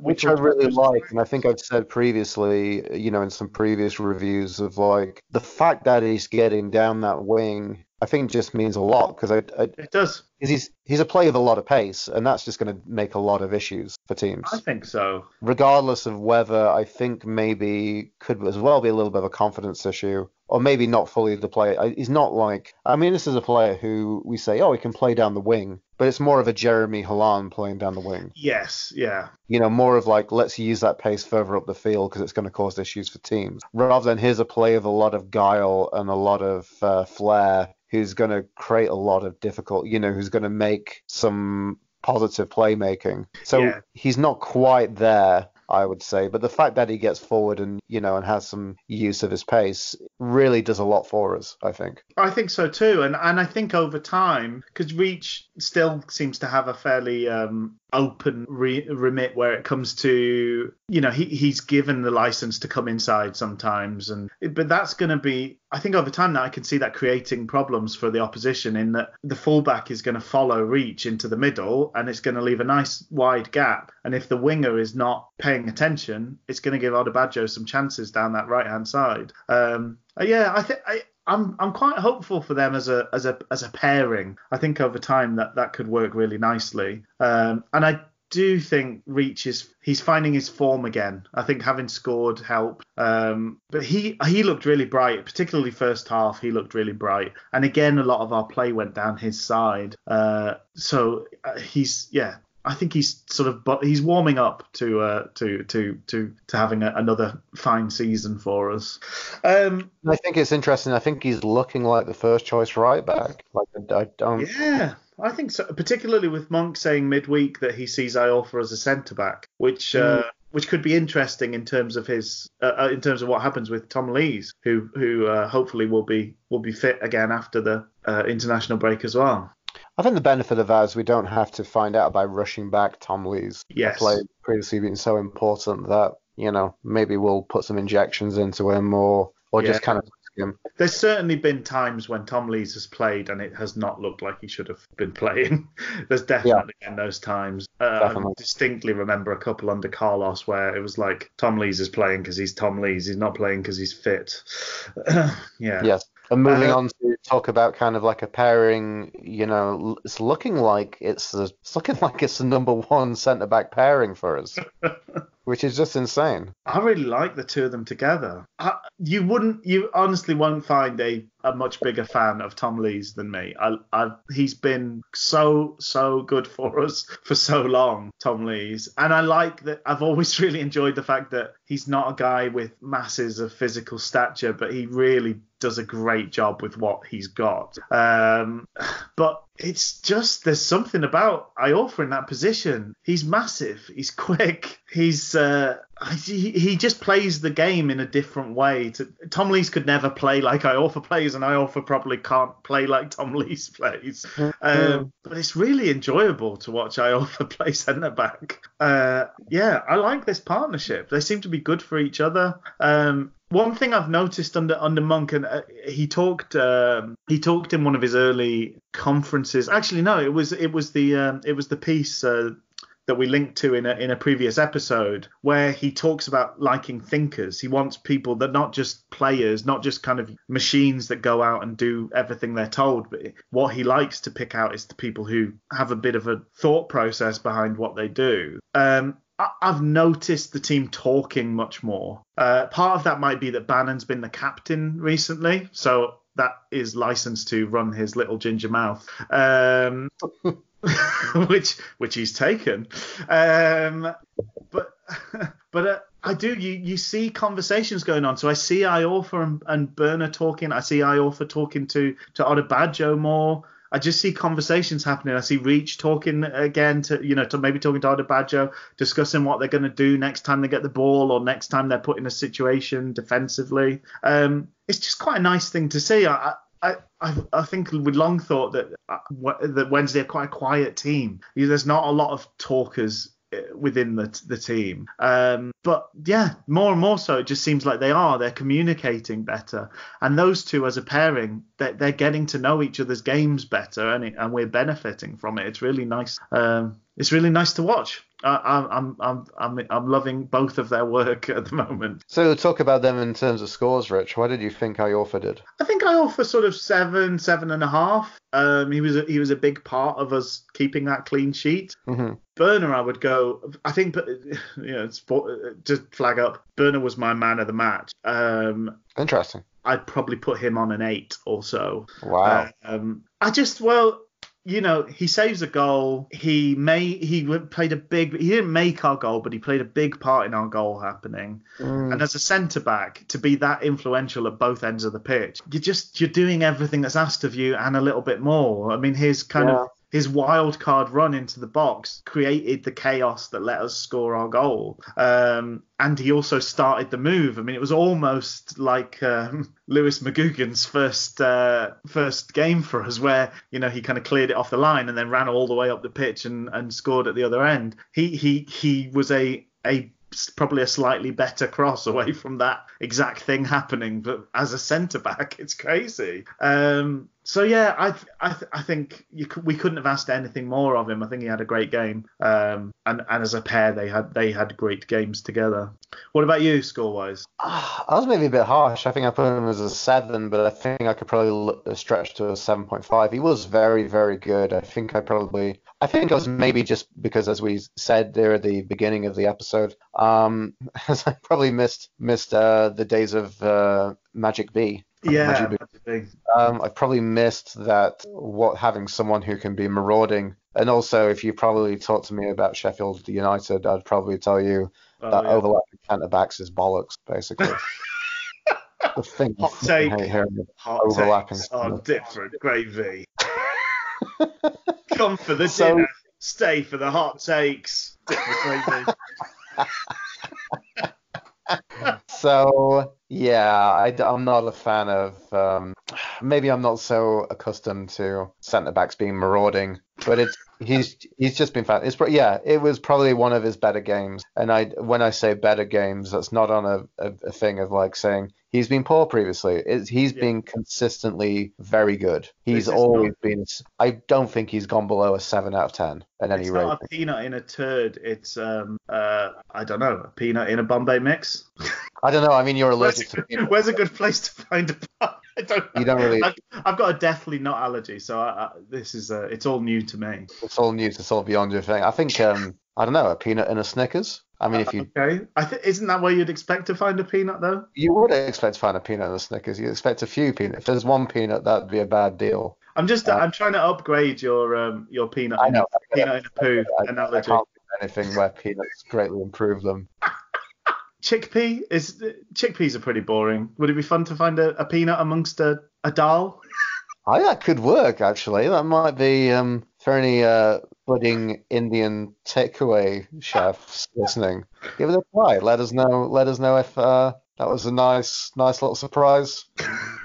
which I really like. And I think I've said previously, in some previous reviews of the fact that he's getting down that wing, I think just means a lot, because it does. He's a player with a lot of pace, and that's just going to make a lot of issues for teams. I think so. Regardless of whether I think maybe could as well be a little bit of a confidence issue, or maybe not fully the player. He's not this is a player who we say, he can play down the wing, but it's more of a Jeremy Haaland playing down the wing. Yes, yeah. More of let's use that pace further up the field because it's going to cause issues for teams, rather than here's a player with a lot of guile and a lot of flair, who's going to create a lot of who's going to make some positive playmaking. So Yeah. he's not quite there, I would say. But the fact that he gets forward and, and has some use of his pace really does a lot for us, I think. I think so too. And I think over time, because Reach still seems to have a fairly open remit where it comes to, he's given the license to come inside sometimes. But that's going to be, I think over time now I can see that creating problems for the opposition in that the fullback is going to follow Reach into the middle and it's going to leave a nice wide gap. And if the winger is not paying attention, it's going to give Odebajo some chances down that right hand side. I'm quite hopeful for them as a pairing. I think over time that could work really nicely. And I do think Reach he's finding his form again. I think having scored helped. But he looked really bright, particularly first half. He looked really bright. And again, a lot of our play went down his side. So I think he's he's warming up to having another fine season for us. I think it's interesting. I think he's looking like the first choice right back. I don't. Yeah, I think so. Particularly with Monk saying midweek that he sees Iorfa as a centre back, which could be interesting in terms of in terms of what happens with Tom Lees, who hopefully will be fit again after the international break as well. I think the benefit of that is we don't have to find out by rushing back Tom Lees. Yes. Play previously been so important that, maybe we'll put some injections into him or just kind of risk him. There's certainly been times when Tom Lees has played and it has not looked like he should have been playing. There's definitely been those times. I distinctly remember a couple under Carlos where it was like Tom Lees is playing because he's Tom Lees. He's not playing because he's fit. Yeah. Yes. And moving on to talk about kind of like a pairing, it's looking like it's the number one centre back pairing for us, which is just insane. I really like the two of them together. You honestly won't find a much bigger fan of Tom Lees than me. He's been so good for us for so long, Tom Lees, and I like that. I've always really enjoyed the fact that he's not a guy with masses of physical stature, but he really does a great job with what he's got. But it's just, there's something about Iorfa in that position. He's massive. He's quick. He just plays the game in a different way. Tom Lees could never play like Iorfa plays, and Iorfa probably can't play like Tom Lees plays. But it's really enjoyable to watch Iorfa play centre back. I like this partnership. They seem to be good for each other. One thing I've noticed under Monk, and he talked in one of his early conferences. Actually, no, it was the piece that we linked to in a previous episode where he talks about liking thinkers. He wants people that not just players, not just kind of machines that go out and do everything they're told, but what he likes to pick out is the people who have a bit of a thought process behind what they do. I've noticed the team talking much more. Part of that might be that Bannon's been the captain recently, so that is licensed to run his little ginger mouth, which he's taken. But I do. You see conversations going on. So I see Iorfa and Berner talking. I see Iorfa talking to Odebajo more. I just see conversations happening. I see Reach talking again to maybe talking to Odebajo, discussing what they're going to do next time they get the ball or next time they're put in a situation defensively. It's just quite a nice thing to see. I think we long thought that Wednesday are quite a quiet team. There's not a lot of talkers within the team. But yeah, more and more so, it just seems like they're communicating better. And those two as a pairing, they're getting to know each other's games better, and we're benefiting from it. It's really nice. It's really nice to watch. I'm loving both of their work at the moment. So talk about them in terms of scores, Rich. What did you think Iorfa did? I think Iorfa sort of 7.5. He was a big part of us keeping that clean sheet. Mm-hmm. Berner, I would go. I think, to flag up, Berner was my man of the match. Interesting. I'd probably put him on an 8 or so. Wow. He saves a goal. He didn't make our goal, but he played a big part in our goal happening. And as a centre back, to be that influential at both ends of the pitch, you're doing everything that's asked of you and a little bit more. I mean, his kind of his wild card run into the box created the chaos that let us score our goal. And he also started the move. I mean, it was almost like Lewis McGugan's first game for us, where he kind of cleared it off the line and then ran all the way up the pitch and scored at the other end. He was probably a slightly better cross away from that exact thing happening, but as a centre back, it's crazy. So yeah, I think we couldn't have asked anything more of him. I think he had a great game, and as a pair, they had great games together. What about you, score wise? I was maybe a bit harsh. I think I put him as a 7, but I think I could probably stretch to a 7.5. He was very, very good. I think I was maybe just because, as we said there at the beginning of the episode, as I probably missed the days of Magic B. Yeah, I probably missed having someone who can be marauding. And also, if you probably talked to me about Sheffield United, I'd probably tell you that overlapping centre backs is bollocks, basically. The thing hot take. Overlapping takes on different gravy. Come for the dinner, stay for the hot takes. Different gravy. So yeah, I'm not a fan of. Maybe I'm not so accustomed to centre backs being marauding, but he's just been fan. It was probably one of his better games. And when I say better games, that's not on a thing of like saying he's been poor previously. He's been consistently very good. He's always been. I don't think he's gone below a 7 out of 10 at any rate. It's not a peanut in a turd. It's I don't know, a peanut in a Bombay mix. I don't know. I mean, you're allergic to peanut. Where's a good place to find a? I don't know. You don't really. I've got a deathly nut allergy, so this is it's all new to me. It's all new. It's all beyond your thing. I think I don't know, a peanut in a Snickers. I mean, if you okay, isn't that where you'd expect to find a peanut though? You would expect to find a peanut in a Snickers. You'd expect a few peanuts. If there's one peanut, that'd be a bad deal. I'm trying to upgrade your peanut. I know. Peanut in a poo analogy. I can't think of anything where peanuts greatly improve them. Chickpeas are pretty boring. Would it be fun to find a peanut amongst a dal? That could work, actually. That might be for any budding Indian takeaway chefs listening. Give it a try. Let us know if that was a nice little surprise,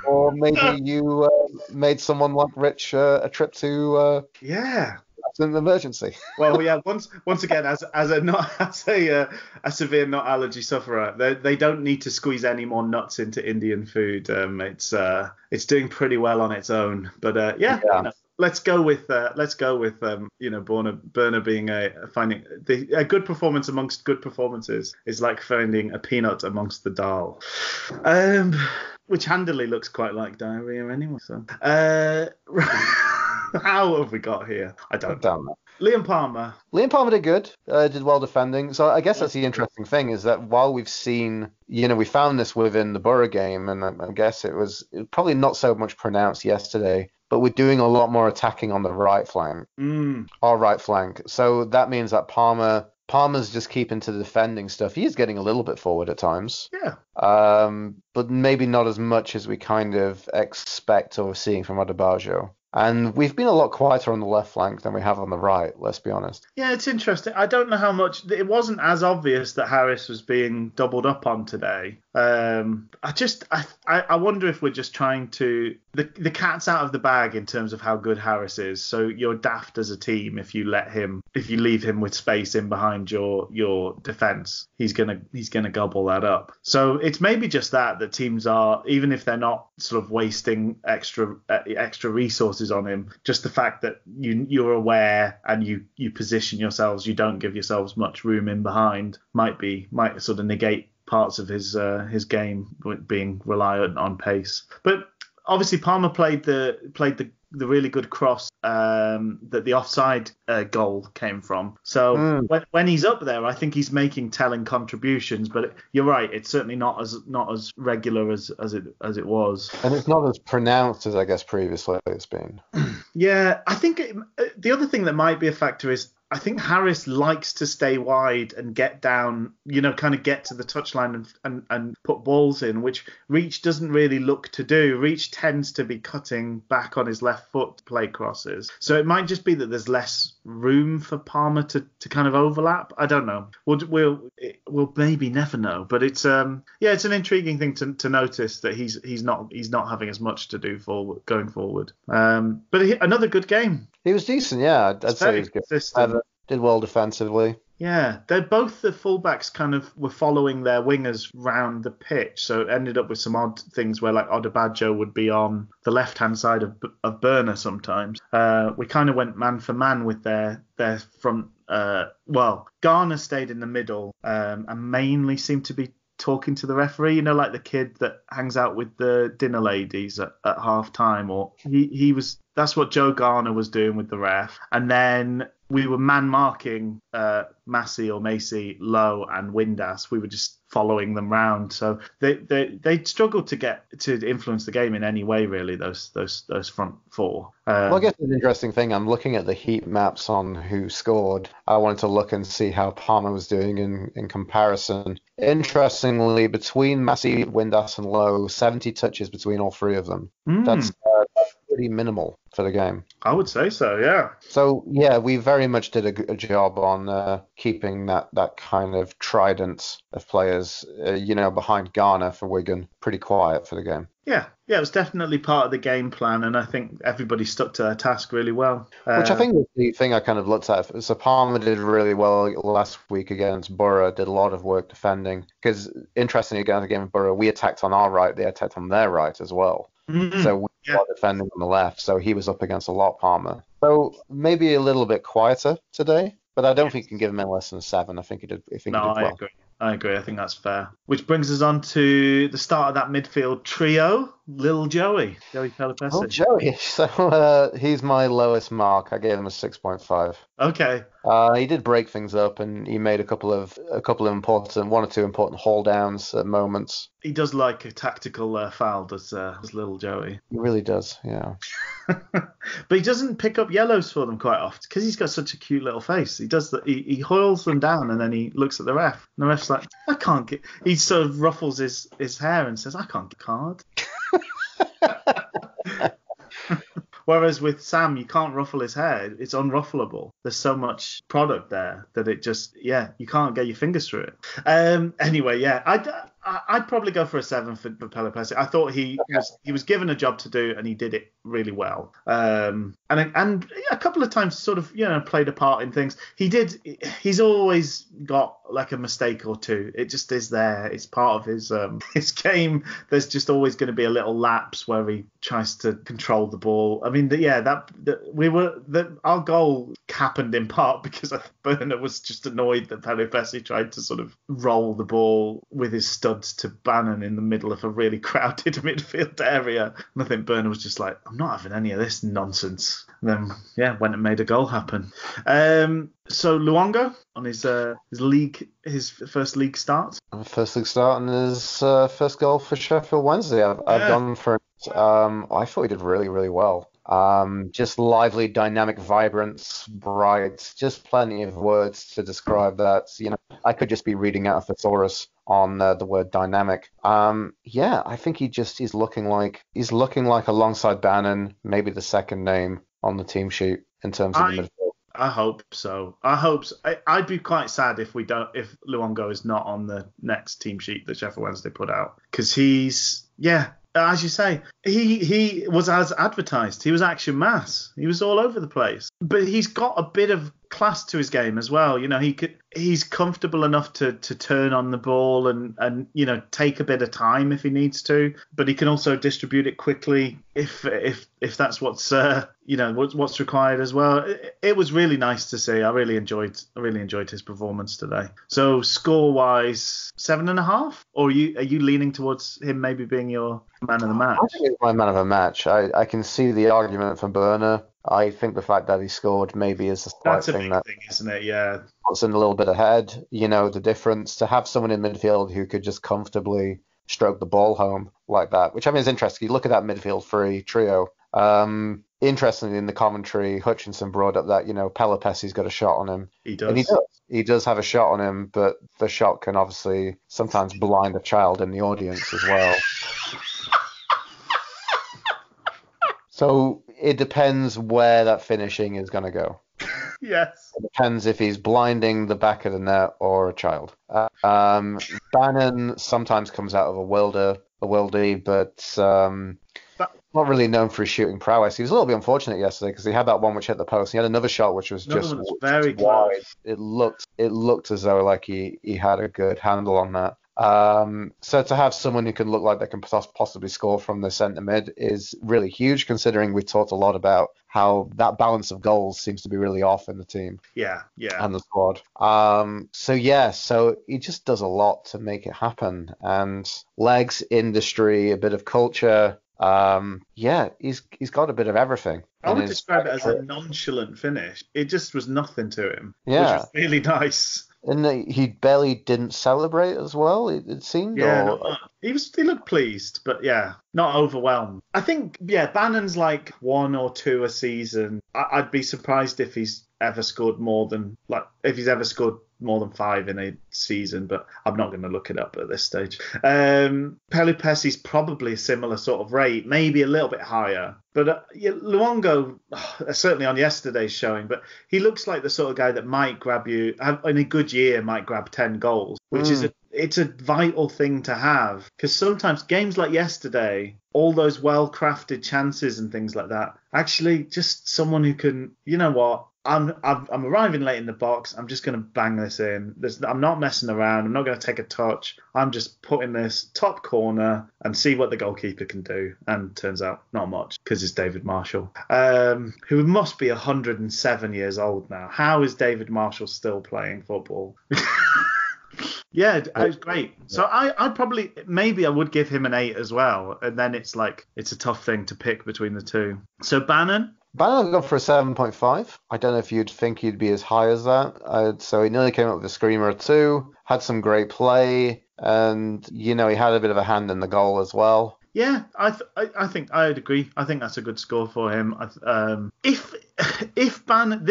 or maybe you made someone like Rich a trip to an emergency. Well, yeah. Once again, as a severe nut allergy sufferer, they don't need to squeeze any more nuts into Indian food. It's doing pretty well on its own. But let's go with Burner being finding a good performance amongst good performances is like finding a peanut amongst the dal. Which handily looks quite like diarrhea anyway. So, how have we got here? I don't know. Liam Palmer did good. Did well defending. So I guess that's the interesting thing is that while we've seen, we found this within the Borough game, and I guess it was probably not so much pronounced yesterday, but we're doing a lot more attacking on the right flank. Our right flank. So that means that Palmer's just keeping to the defending stuff. He is getting a little bit forward at times. Yeah. But maybe not as much as we kind of expect or seeing from Adebayo. And we've been a lot quieter on the left flank than we have on the right, let's be honest. Yeah, it's interesting. I don't know how much... It wasn't as obvious that Harris was being doubled up on today. I wonder if we're just trying to... The cat's out of the bag in terms of how good Harris is. So you're daft as a team if you leave him with space in behind your defence. He's gonna gobble that up. So it's maybe just that teams are, even if they're not sort of wasting extra resources on him, just the fact that you're aware and you position yourselves, you don't give yourselves much room in behind, might sort of negate parts of his game being reliant on pace. But obviously Palmer played the really good cross that the offside goal came from. So when he's up there, I think he's making telling contributions. But you're right, it's certainly not as regular as it was, and it's not as pronounced as I guess previously it's been. Yeah, I think the other thing that might be a factor is I think Harris likes to stay wide and get down, kind of get to the touchline and put balls in, which Reach doesn't really look to do. Reach tends to be cutting back on his left foot to play crosses. So it might just be that there's less room for Palmer to kind of overlap. I don't know. We'll maybe never know. But it's it's an intriguing thing to notice that he's not having as much to do going forward. But another good game. He was decent, yeah. I'd say he was good. Did well defensively. Yeah, they're both the fullbacks kind of were following their wingers round the pitch, so it ended up with some odd things where like Odebajo would be on the left-hand side of Burner sometimes. We kind of went man for man with their front. Garner stayed in the middle and mainly seemed to be talking to the referee, like the kid that hangs out with the dinner ladies at half time, or he was. That's what Joe Garner was doing with the ref. And then we were man marking Massey or Macy, Lowe and Windass. We were just following them round. So they struggled to get to influence the game in any way, really, those front four. Well, I guess the interesting thing, I'm looking at the heat maps on who scored. I wanted to look and see how Palmer was doing in comparison. Interestingly, between Massey, Windass and Lowe, 70 touches between all three of them. That's pretty minimal for the game. I would say so, yeah. So, yeah, we very much did a job on keeping that kind of trident of players, behind Garner for Wigan, pretty quiet for the game. Yeah, it was definitely part of the game plan, and I think everybody stuck to their task really well. Which I think was the thing I kind of looked at. So Palmer did really well last week against Borough, did a lot of work defending. Because, interestingly, against the game of Borough, we attacked on our right, they attacked on their right as well. Mm-hmm. So we were defending on the left, so he was up against a lot, Palmer. So maybe a little bit quieter today, but I don't think you can give him any less than 7. I think he did. I agree. I think that's fair. Which brings us on to the start of that midfield trio, Joey Pelopessi. Oh, Joey. So he's my lowest mark. I gave him a 6.5. Okay. He did break things up, and he made a couple of important, one or two important haul downs at moments. He does like a tactical foul, does little Joey. He really does, yeah. But he doesn't pick up yellows for them quite often because he's got such a cute little face. He does that. He hoils them down and then he looks at the ref. And the ref's like, I can't get. He sort of ruffles his hair and says, I can't get a card. Whereas with Sam, you can't ruffle his hair. It's unruffleable. There's so much product there that it just, you can't get your fingers through it. Anyway, yeah, I'd probably go for a 7 for Pelopessi. I thought he was given a job to do and he did it really well. And a couple of times sort of, played a part in things. He's always got like a mistake or two. It just is there. It's part of his game. There's just always going to be a little lapse where he tries to control the ball. I mean, our goal happened in part because Burner was just annoyed that Pelopessi tried to sort of roll the ball with his studs to Bannon in the middle of a really crowded midfield area. And I think Burner was just like, I'm not having any of this nonsense. And then, went and made a goal happen. So Luongo on his first league start. First league start and his first goal for Sheffield Wednesday. I've gone for it. I thought he did really, really well. Just lively, dynamic, vibrant, bright, just plenty of words to describe that. I could just be reading out a thesaurus on the word dynamic. I think he's looking like alongside Bannon, maybe the second name on the team sheet in terms of the midfield. I hope so. I'd be quite sad if Luongo is not on the next team sheet that Sheffield Wednesday put out, because he's as you say, he was as advertised. He was action mass. He was all over the place. But he's got a bit of class to his game as well. He's comfortable enough to turn on the ball and take a bit of time if he needs to. But he can also distribute it quickly if that's what's required as well. It was really nice to see. I really enjoyed his performance today. So score wise, 7.5, or are you leaning towards him maybe being your man of the match? I think he's my man of the match. I can see the argument for Burner. I think the fact that he scored maybe is the slight thing that thing, isn't it? Yeah. Puts him a little bit ahead. The difference to have someone in midfield who could just comfortably stroke the ball home like that, which I mean is interesting. You look at that midfield three trio. Interestingly, in the commentary, Hutchinson brought up that, Pelopessi's got a shot on him. He does. And he does. He does have a shot on him, but the shot can obviously sometimes blind a child in the audience as well. So it depends where that finishing is going to go. Yes. It depends if he's blinding the back of the net or a child. Bannon sometimes comes out of a worldie, but not really known for his shooting prowess. He was a little bit unfortunate yesterday because he had that one which hit the post. He had another shot which was just very wide. close. It looked as though like he had a good handle on that. So to have someone who can look like they can possibly score from the centre mid is really huge, considering we talked a lot about how that balance of goals seems to be really off in the team. Yeah. And the squad. So he just does a lot to make it happen. And legs, industry, a bit of culture. He's got a bit of everything. I would describe it as a nonchalant finish. It just was nothing to him, which Yeah. was really nice. And he barely didn't celebrate as well, it seemed. Yeah, he looked pleased, but yeah, not overwhelmed. I think, Bannon's like 1 or 2 a season. I'd be surprised if he's ever scored more than 5 in a season, but I'm not going to look it up at this stage. Pelupessi's probably a similar sort of rate, maybe a little bit higher. But Luongo, certainly on yesterday's showing, but he looks like the sort of guy that might grab you, in a good year, might grab 10 goals, which is it's a vital thing to have. Because sometimes games like yesterday, all those well-crafted chances and things like that, actually just someone who can, you know what, I'm arriving late in the box. I'm just going to bang this in. I'm not messing around. I'm not going to take a touch. I'm just putting this top corner and see what the goalkeeper can do. And turns out not much because it's David Marshall, who must be 107 years old now. How is David Marshall still playing football? Yeah, it was great. So I probably, maybe I would give him an 8 as well. And then it's a tough thing to pick between the two. So Bannon I've gone for a 7.5. I don't know if you'd think he'd be as high as that. So he nearly came up with a screamer or 2, had some great play, and, he had a bit of a hand in the goal as well. Yeah, I think I'd agree. I think that's a good score for him. If Bannon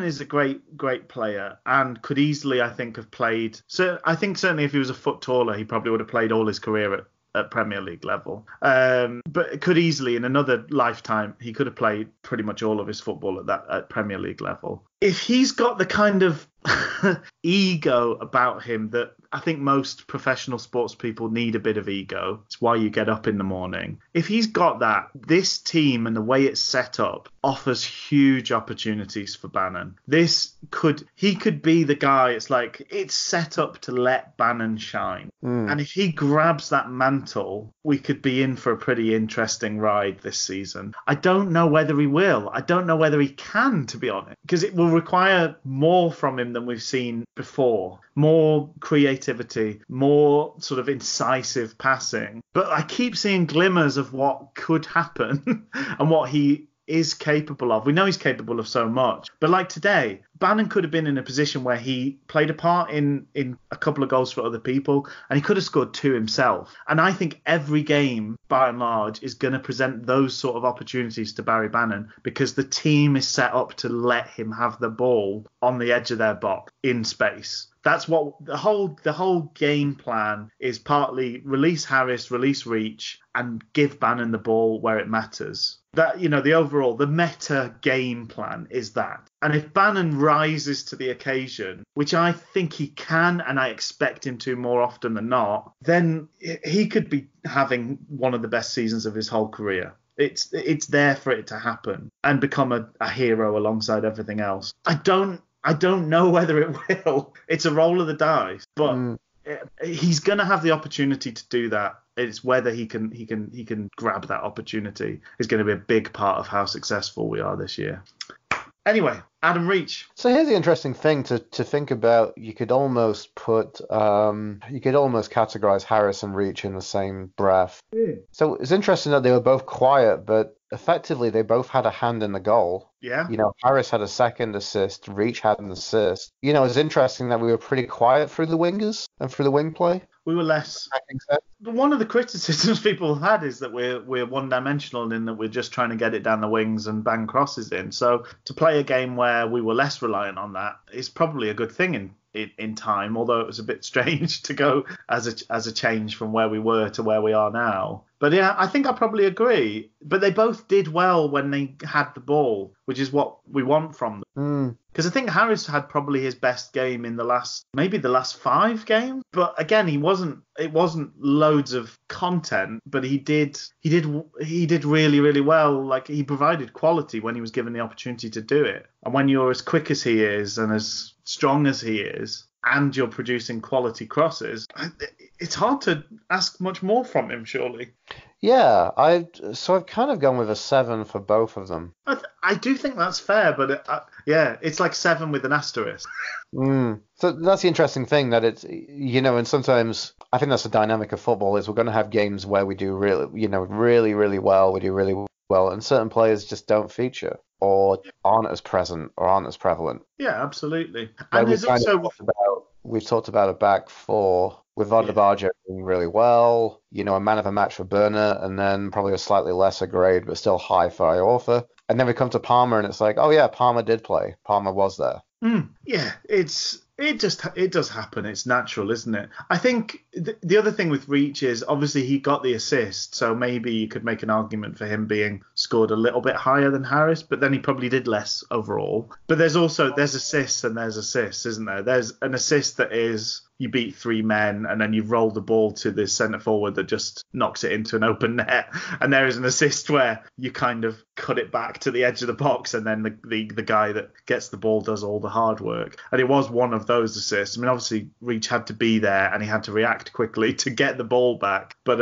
is a great player and could easily, I think, have played. So I think certainly if he was a foot taller, he probably would have played all his career at Premier League level. But could easily, in another lifetime, he could have played pretty much all of his football at Premier League level. If he's got the kind of ego about him that I think most professional sports people need a bit of ego. It's why you get up in the morning. If he's got that, this team and the way it's set up offers huge opportunities for Bannon. He could be the guy. It's set up to let Bannon shine. And if he grabs that mantle, we could be in for a pretty interesting ride this season. I don't know whether he will. I don't know whether he can, to be honest, because it will require more from him than we've seen before. More creativity, more sort of incisive passing. But I keep seeing glimmers of what could happen and what he is capable of. We know he's capable of so much. But like today, Bannon could have been in a position where he played a part in a couple of goals for other people, and he could have scored 2 himself. And I think every game, by and large, is going to present those sort of opportunities to Barry Bannon because the team is set up to let him have the ball on the edge of their box in space. That's what the whole game plan is. Partly release Harris, release Reach, and give Bannon the ball where it matters. That, the meta game plan is that. And if Bannon rises to the occasion, which I think he can, and I expect him to more often than not, then he could be having one of the best seasons of his whole career. It's there for it to happen and become a hero alongside everything else. I don't know whether it will. It's a roll of the dice, but he's going to have the opportunity to do that. It's whether he can grab that opportunity is going to be a big part of how successful we are this year. Anyway, Adam Reach. So here's the interesting thing to think about. You could almost categorize Harris and Reach in the same breath. Yeah. So it's interesting that they were both quiet, but effectively they both had a hand in the goal. Yeah. Harris had a second assist, Reach had an assist. It's interesting that we were pretty quiet through the wingers and through the wing play. We were less. I think so. But one of the criticisms people have had is that we're one-dimensional in that we're just trying to get it down the wings and bang crosses in. So to play a game where we were less reliant on that is probably a good thing in time, although it was a bit strange to go as a change from where we were to where we are now. But yeah, I think I probably agree. But they both did well when they had the ball, which is what we want from them. Because I think Harris had probably his best game in the last 5 games. But again, it wasn't loads of content, but he did really, really well. Like, he provided quality when he was given the opportunity to do it. And when you're as quick as he is and as strong as he is, and you're producing quality crosses, it's hard to ask much more from him, surely. Yeah, I've kind of gone with a 7 for both of them. I do think that's fair, but it's like 7 with an asterisk. So that's the interesting thing, that it's, and sometimes I think that's the dynamic of football, is we're going to have games where we do really, really well, we do really well, and certain players just don't feature or aren't as present or aren't as prevalent. Yeah, absolutely. Like, And there's also... we've talked about a back four with Vadabajo doing really well, a man of the match for Burner, and then probably a slightly lesser grade but still high for Iorfa. And then we come to Palmer and it's like, oh yeah, Palmer did play. Palmer was there. Yeah, it does happen. It's natural, isn't it? I think the other thing with Reach is obviously he got the assist, so maybe you could make an argument for him being scored a little bit higher than Harris, but then he probably did less overall. But there's assists and there's assists, isn't there? There's an assist that is you beat 3 men and then you roll the ball to the centre forward that just knocks it into an open net. And there is an assist where you kind of cut it back to the edge of the box and then the guy that gets the ball does all the hard work. And it was one of those assists. I mean, obviously Reach had to be there and he had to react quickly to get the ball back. But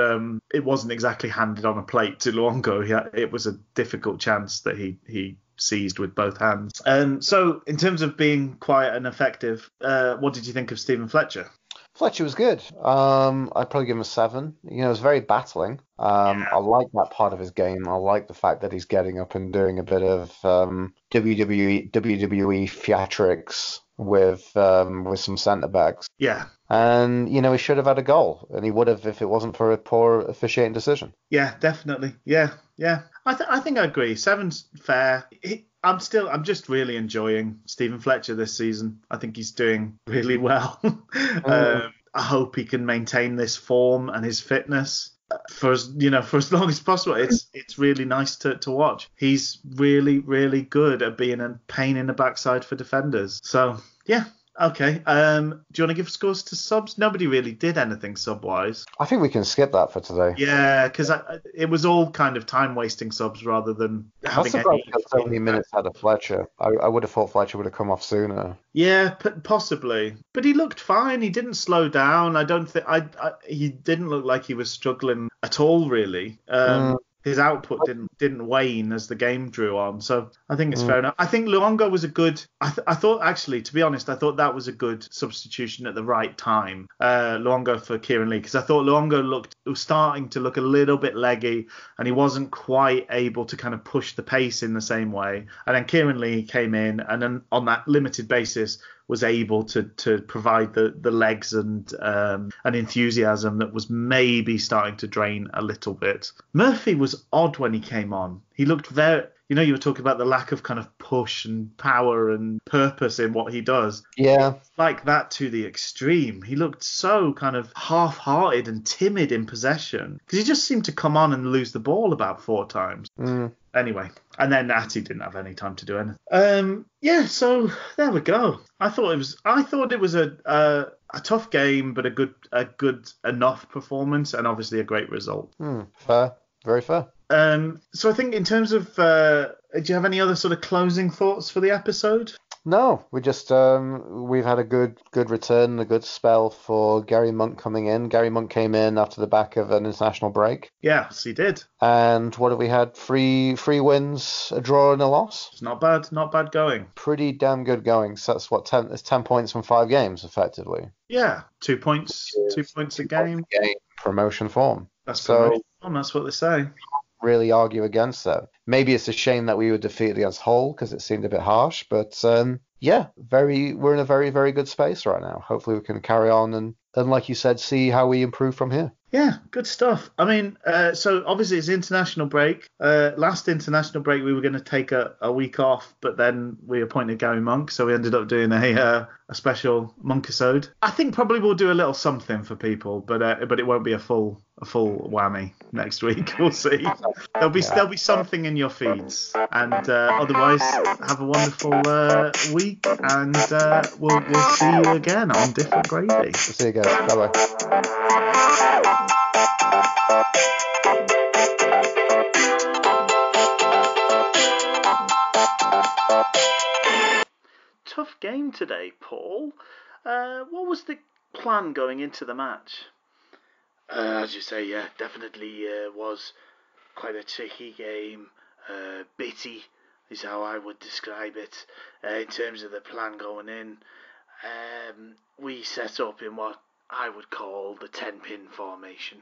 it wasn't exactly handed on a plate to Luongo. It was a difficult chance that he seized with both hands. So in terms of being quiet and effective, what did you think of Stephen Fletcher? Fletcher was good. I'd probably give him a 7. It was very battling. I like that part of his game. I like the fact that he's getting up and doing a bit of WWE theatrics with some centre backs. Yeah. And he should have had a goal, and he would have if it wasn't for a poor officiating decision. Yeah, definitely. Yeah. I think I agree. 7's fair. I'm just really enjoying Stephen Fletcher this season. I think he's doing really well. I hope he can maintain this form and his fitness for as long as possible. It's really nice to watch. He's really, really good at being a pain in the backside for defenders. So yeah. Okay. Do you want to give scores to subs? Nobody really did anything sub-wise. I think we can skip that for today. Yeah, because it was all kind of time-wasting subs rather than having any... so many minutes out of Fletcher. I would have thought Fletcher would have come off sooner. Yeah, possibly. But he looked fine. He didn't slow down. I don't think... he didn't look like he was struggling at all, really. His output didn't wane as the game drew on, so I think it's fair enough. I think Luongo was a good. I thought, actually, to be honest, I thought that was a good substitution at the right time. Luongo for Kieran Lee, because I thought Luongo was starting to look a little bit leggy, and he wasn't quite able to kind of push the pace in the same way. And then Kieran Lee came in, and then on that limited basis was able to provide the legs and enthusiasm that was maybe starting to drain a little bit. Murphy was odd when he came on. He looked very... you were talking about the lack of kind of push and power and purpose in what he does. Yeah. Like that to the extreme. He looked so kind of half-hearted and timid in possession because he just seemed to come on and lose the ball about 4 times. Anyway, and then Natty didn't have any time to do anything. So there we go. I thought it was a tough game, but a good enough performance, and obviously a great result. Fair, very fair. So I think in terms of, do you have any other sort of closing thoughts for the episode? No, we just we've had a good return, a good spell for Gary Monk coming in. Gary Monk came in after the back of an international break. Yes, he did. And what have we had? Three wins, a draw and a loss. It's not bad going. Pretty damn good going. So that's 10 points from 5 games, effectively. Yeah, 2 points a game. Promotion form. That's promotion form. That's what they say. Really argue against that. Maybe it's a shame that we were defeated against Hull because it seemed a bit harsh, but we're in a very, very good space right now. Hopefully we can carry on and and like you said, see how we improve from here. Yeah, good stuff. I mean, so obviously it's international break. Last international break we were going to take a week off, but then we appointed Gary Monk, so we ended up doing a special Monkisode. I think probably we'll do a little something for people, but it won't be a full whammy next week. We'll see. There'll be something in your feeds, and otherwise have a wonderful week, and we'll see you again on Different Gravy. See you guys. Bye bye. Tough game today, Paul. What was the plan going into the match? As you say, yeah, definitely was quite a tricky game. Bitty is how I would describe it in terms of the plan going in. We set up in what I would call the 10-pin formation.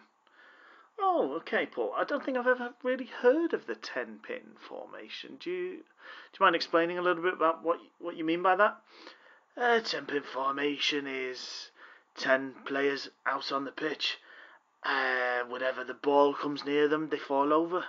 Oh, okay, Paul. I don't think I've ever really heard of the 10-pin formation. Do you mind explaining a little bit about what you mean by that? 10-pin formation is 10 players out on the pitch. Whenever the ball comes near them, they fall over.